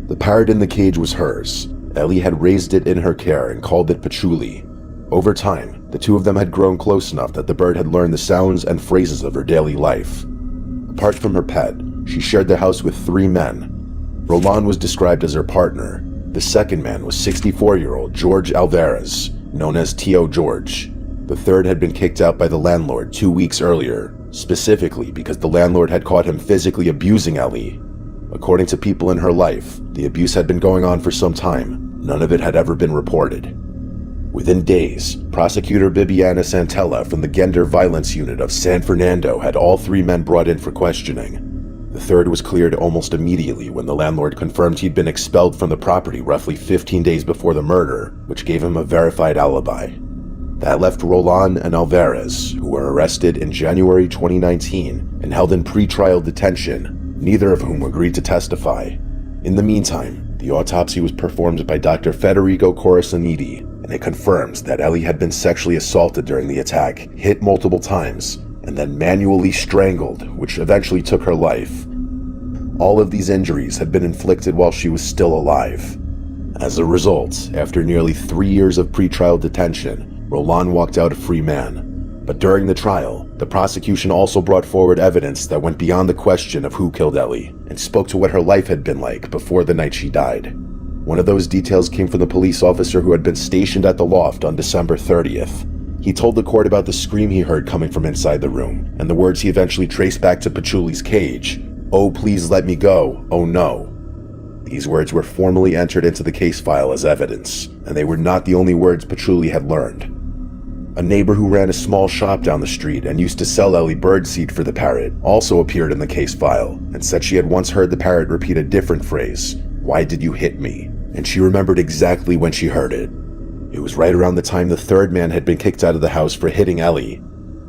The parrot in the cage was hers. Ellie had raised it in her care and called it Patchouli. Over time, the two of them had grown close enough that the bird had learned the sounds and phrases of her daily life. Apart from her pet, she shared the house with 3 men. Roland was described as her partner. The second man was 64-year-old George Alvarez, known as Tio George. The third had been kicked out by the landlord 2 weeks earlier, specifically because the landlord had caught him physically abusing Ellie. According to people in her life, the abuse had been going on for some time. None of it had ever been reported. Within days, prosecutor Bibiana Santella from the Gender Violence Unit of San Fernando had all three men brought in for questioning. The third was cleared almost immediately when the landlord confirmed he'd been expelled from the property roughly 15 days before the murder, which gave him a verified alibi. That left Roland and Alvarez, who were arrested in January 2019 and held in pre-trial detention, neither of whom agreed to testify. In the meantime, the autopsy was performed by Dr. Federico Corasaniti, and it confirms that Ellie had been sexually assaulted during the attack, hit multiple times, and then manually strangled, which eventually took her life. All of these injuries had been inflicted while she was still alive. As a result, after nearly 3 years of pretrial detention, Roland walked out a free man. But during the trial, the prosecution also brought forward evidence that went beyond the question of who killed Ellie, and spoke to what her life had been like before the night she died. One of those details came from the police officer who had been stationed at the loft on December 30th. He told the court about the scream he heard coming from inside the room, and the words he eventually traced back to Paciuli's cage. "Oh, please let me go. Oh no." These words were formally entered into the case file as evidence, and they were not the only words Paciuli had learned. A neighbor who ran a small shop down the street and used to sell Ellie birdseed for the parrot also appeared in the case file and said she had once heard the parrot repeat a different phrase, "Why did you hit me?" And she remembered exactly when she heard it. It was right around the time the third man had been kicked out of the house for hitting Ellie.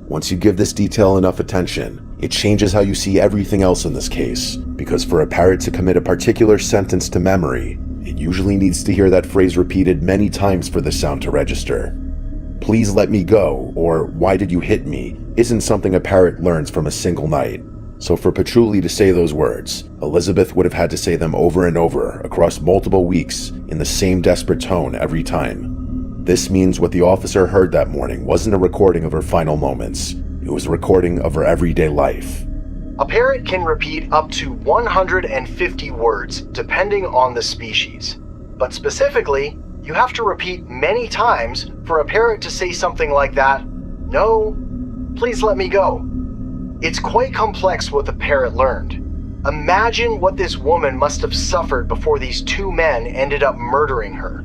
Once you give this detail enough attention, it changes how you see everything else in this case, because for a parrot to commit a particular sentence to memory, it usually needs to hear that phrase repeated many times for the sound to register. "Please let me go," or "Why did you hit me?" isn't something a parrot learns from a single night. So for Paciuli to say those words, Elizabeth would have had to say them over and over across multiple weeks in the same desperate tone every time. This means what the officer heard that morning wasn't a recording of her final moments. It was a recording of her everyday life. A parrot can repeat up to 150 words depending on the species. But specifically, you have to repeat many times for a parrot to say something like that, "No, please let me go." It's quite complex what the parrot learned. Imagine what this woman must have suffered before these two men ended up murdering her.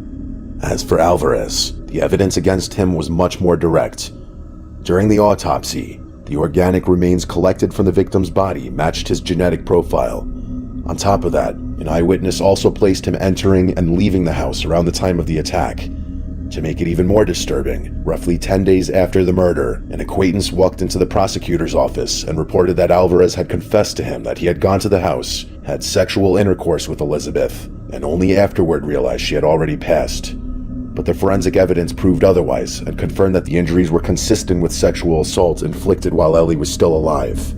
As for Alvarez, the evidence against him was much more direct. During the autopsy, the organic remains collected from the victim's body matched his genetic profile. On top of that, an eyewitness also placed him entering and leaving the house around the time of the attack. To make it even more disturbing, roughly 10 days after the murder, an acquaintance walked into the prosecutor's office and reported that Alvarez had confessed to him that he had gone to the house, had sexual intercourse with Elizabeth, and only afterward realized she had already passed. But the forensic evidence proved otherwise and confirmed that the injuries were consistent with sexual assault inflicted while Ellie was still alive.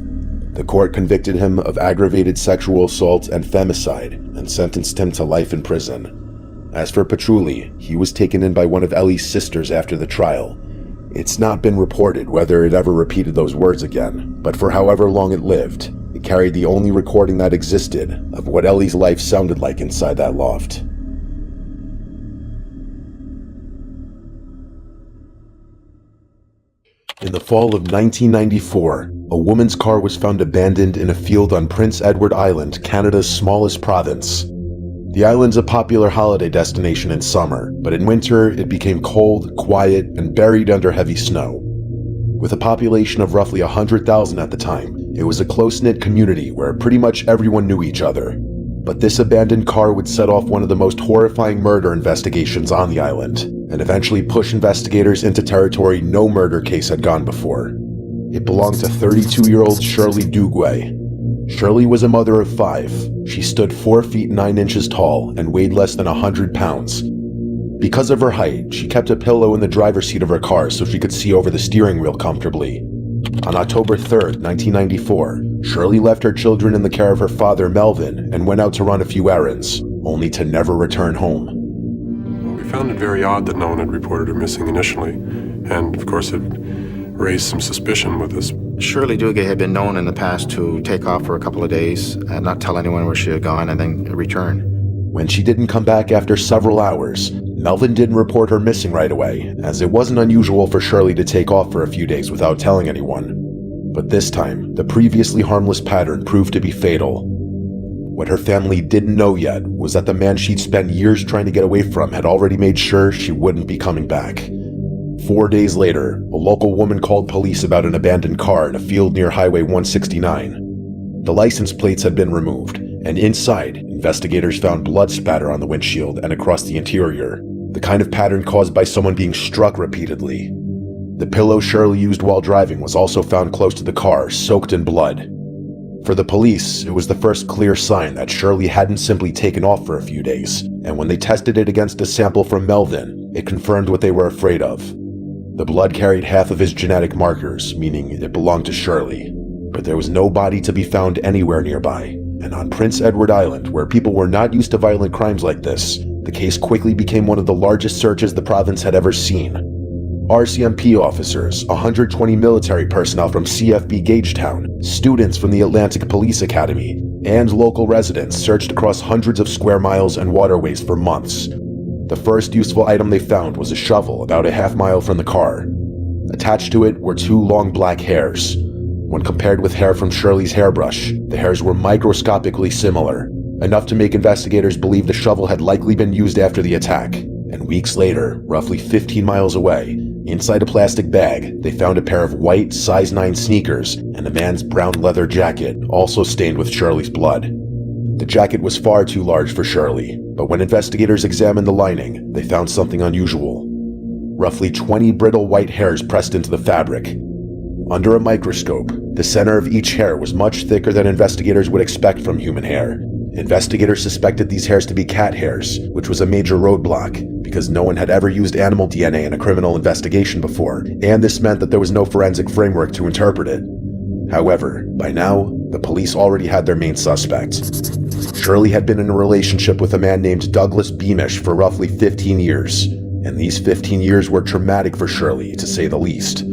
The court convicted him of aggravated sexual assault and femicide and sentenced him to life in prison. As for Paciuli, he was taken in by one of Ellie's sisters after the trial. It's not been reported whether it ever repeated those words again, but for however long it lived, it carried the only recording that existed of what Ellie's life sounded like inside that loft. In the fall of 1994, a woman's car was found abandoned in a field on Prince Edward Island, Canada's smallest province. The island's a popular holiday destination in summer, but in winter it became cold, quiet, and buried under heavy snow. With a population of roughly 100,000 at the time, it was a close-knit community where pretty much everyone knew each other. But this abandoned car would set off one of the most horrifying murder investigations on the island, and eventually push investigators into territory no murder case had gone before. It belonged to 32-year-old Shirley Dugway. Shirley was a mother of 5. She stood 4 feet 9 inches tall and weighed less than 100 pounds. Because of her height, she kept a pillow in the driver's seat of her car so she could see over the steering wheel comfortably. On October 3rd, 1994, Shirley left her children in the care of her father, Melvin, and went out to run a few errands, only to never return home. We found it very odd that no one had reported her missing initially, and of course it raised some suspicion with us. Shirley Duguay had been known in the past to take off for a couple of days, not tell anyone where she had gone, and then return. When she didn't come back after several hours, Melvin didn't report her missing right away, as it wasn't unusual for Shirley to take off for a few days without telling anyone. But this time, the previously harmless pattern proved to be fatal. What her family didn't know yet was that the man she'd spent years trying to get away from had already made sure she wouldn't be coming back. 4 days later, a local woman called police about an abandoned car in a field near Highway 169. The license plates had been removed, and inside, investigators found blood spatter on the windshield and across the interior, the kind of pattern caused by someone being struck repeatedly. The pillow Shirley used while driving was also found close to the car, soaked in blood. For the police, it was the first clear sign that Shirley hadn't simply taken off for a few days, and when they tested it against a sample from Melvin, it confirmed what they were afraid of. The blood carried half of his genetic markers, meaning it belonged to Shirley. But there was no body to be found anywhere nearby, and on Prince Edward Island, where people were not used to violent crimes like this, the case quickly became one of the largest searches the province had ever seen. RCMP officers, 120 military personnel from CFB Gagetown, students from the Atlantic Police Academy, and local residents searched across hundreds of square miles and waterways for months. The first useful item they found was a shovel about a half-mile from the car. Attached to it were 2 long black hairs. When compared with hair from Shirley's hairbrush, the hairs were microscopically similar, enough to make investigators believe the shovel had likely been used after the attack. And weeks later, roughly 15 miles away, inside a plastic bag, they found a pair of white, size 9 sneakers and a man's brown leather jacket, also stained with Shirley's blood. The jacket was far too large for Shirley, but when investigators examined the lining, they found something unusual. Roughly 20 brittle white hairs pressed into the fabric. Under a microscope, the center of each hair was much thicker than investigators would expect from human hair. Investigators suspected these hairs to be cat hairs, which was a major roadblock, because no one had ever used animal DNA in a criminal investigation before, and this meant that there was no forensic framework to interpret it. However, by now, the police already had their main suspect. Shirley had been in a relationship with a man named Douglas Beamish for roughly 15 years, and these 15 years were traumatic for Shirley, to say the least.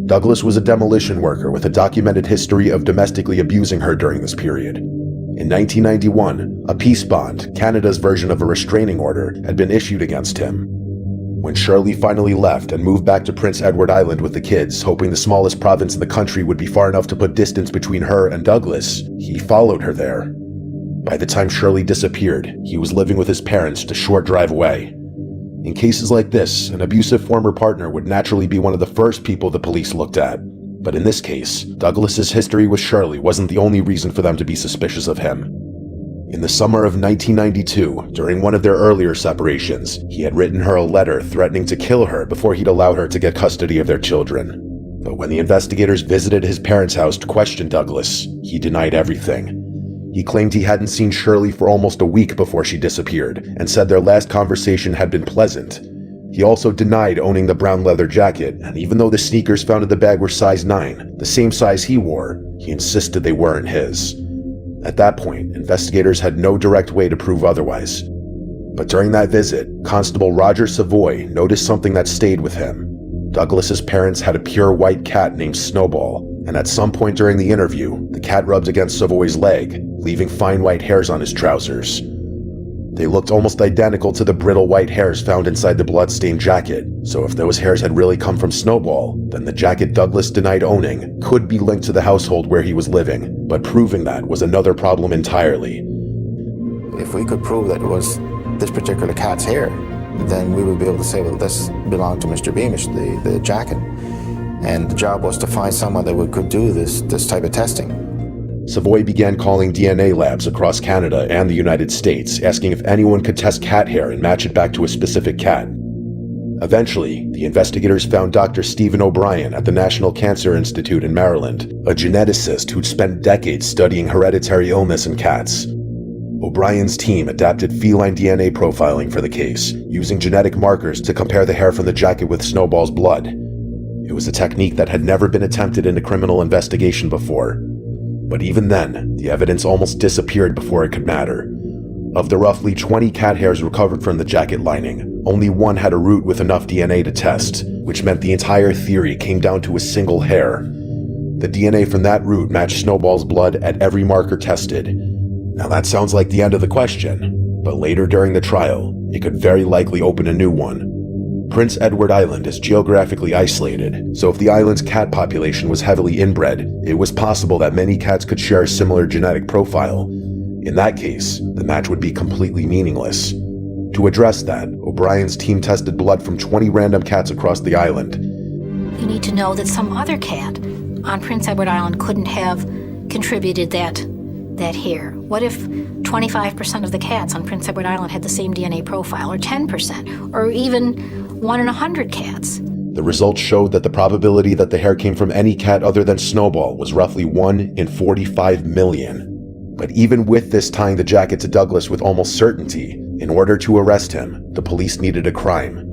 Douglas was a demolition worker with a documented history of domestically abusing her during this period. In 1991, a peace bond, Canada's version of a restraining order, had been issued against him. When Shirley finally left and moved back to Prince Edward Island with the kids, hoping the smallest province in the country would be far enough to put distance between her and Douglas, he followed her there. By the time Shirley disappeared, he was living with his parents just a short drive away. In cases like this, an abusive former partner would naturally be one of the first people the police looked at. But in this case, Douglas's history with Shirley wasn't the only reason for them to be suspicious of him. In the summer of 1992, during one of their earlier separations, he had written her a letter threatening to kill her before he'd allow her to get custody of their children. But when the investigators visited his parents' house to question Douglas, he denied everything. He claimed he hadn't seen Shirley for almost a week before she disappeared, and said their last conversation had been pleasant. He also denied owning the brown leather jacket, and even though the sneakers found in the bag were size 9, the same size he wore, he insisted they weren't his. At that point, investigators had no direct way to prove otherwise. But during that visit, Constable Roger Savoy noticed something that stayed with him. Douglas's parents had a pure white cat named Snowball, and at some point during the interview, the cat rubbed against Savoy's leg, leaving fine white hairs on his trousers. They looked almost identical to the brittle white hairs found inside the blood-stained jacket, so if those hairs had really come from Snowball, then the jacket Douglas denied owning could be linked to the household where he was living, but proving that was another problem entirely. If we could prove that it was this particular cat's hair, then we would be able to say, well, this belonged to Mr. Beamish, the jacket. And the job was to find someone that could do this type of testing. Savoy began calling DNA labs across Canada and the United States, asking if anyone could test cat hair and match it back to a specific cat. Eventually, the investigators found Dr. Stephen O'Brien at the National Cancer Institute in Maryland, a geneticist who'd spent decades studying hereditary illness in cats. O'Brien's team adapted feline DNA profiling for the case, using genetic markers to compare the hair from the jacket with Snowball's blood. It was a technique that had never been attempted in a criminal investigation before. But even then, the evidence almost disappeared before it could matter. Of the roughly 20 cat hairs recovered from the jacket lining, only one had a root with enough DNA to test, which meant the entire theory came down to a single hair. The DNA from that route matched Snowball's blood at every marker tested. Now that sounds like the end of the question, but later during the trial, it could very likely open a new one. Prince Edward Island is geographically isolated, so if the island's cat population was heavily inbred, it was possible that many cats could share a similar genetic profile. In that case, the match would be completely meaningless. To address that, O'Brien's team tested blood from 20 random cats across the island. You need to know that some other cat on Prince Edward Island couldn't have contributed that hair. What if 25% of the cats on Prince Edward Island had the same DNA profile, or 10%, or even 1 in 100 cats? The results showed that the probability that the hair came from any cat other than Snowball was roughly 1 in 45 million. But even with this tying the jacket to Douglas with almost certainty, in order to arrest him, the police needed a crime.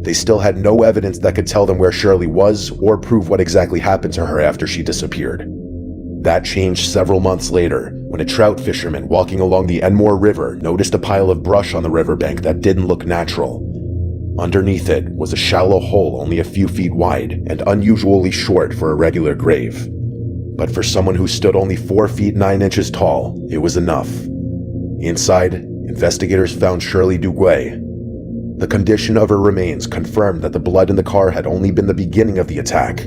They still had no evidence that could tell them where Shirley was or prove what exactly happened to her after she disappeared. That changed several months later, when a trout fisherman walking along the Enmore River noticed a pile of brush on the riverbank that didn't look natural. Underneath it was a shallow hole only a few feet wide and unusually short for a regular grave. But for someone who stood only 4 feet 9 inches tall, it was enough. Inside, investigators found Shirley Duguay. The condition of her remains confirmed that the blood in the car had only been the beginning of the attack.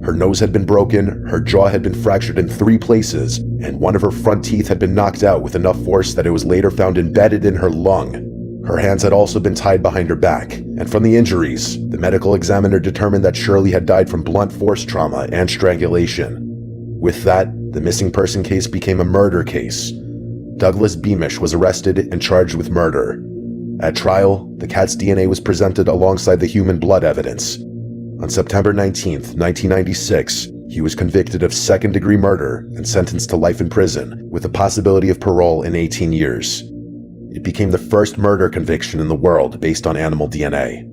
Her nose had been broken, her jaw had been fractured in 3 places, and one of her front teeth had been knocked out with enough force that it was later found embedded in her lung. Her hands had also been tied behind her back, and from the injuries, the medical examiner determined that Shirley had died from blunt force trauma and strangulation. With that, the missing person case became a murder case. Douglas Beamish was arrested and charged with murder. At trial, the cat's DNA was presented alongside the human blood evidence. On September 19, 1996, he was convicted of second-degree murder and sentenced to life in prison, with the possibility of parole in 18 years. It became the first murder conviction in the world based on animal DNA.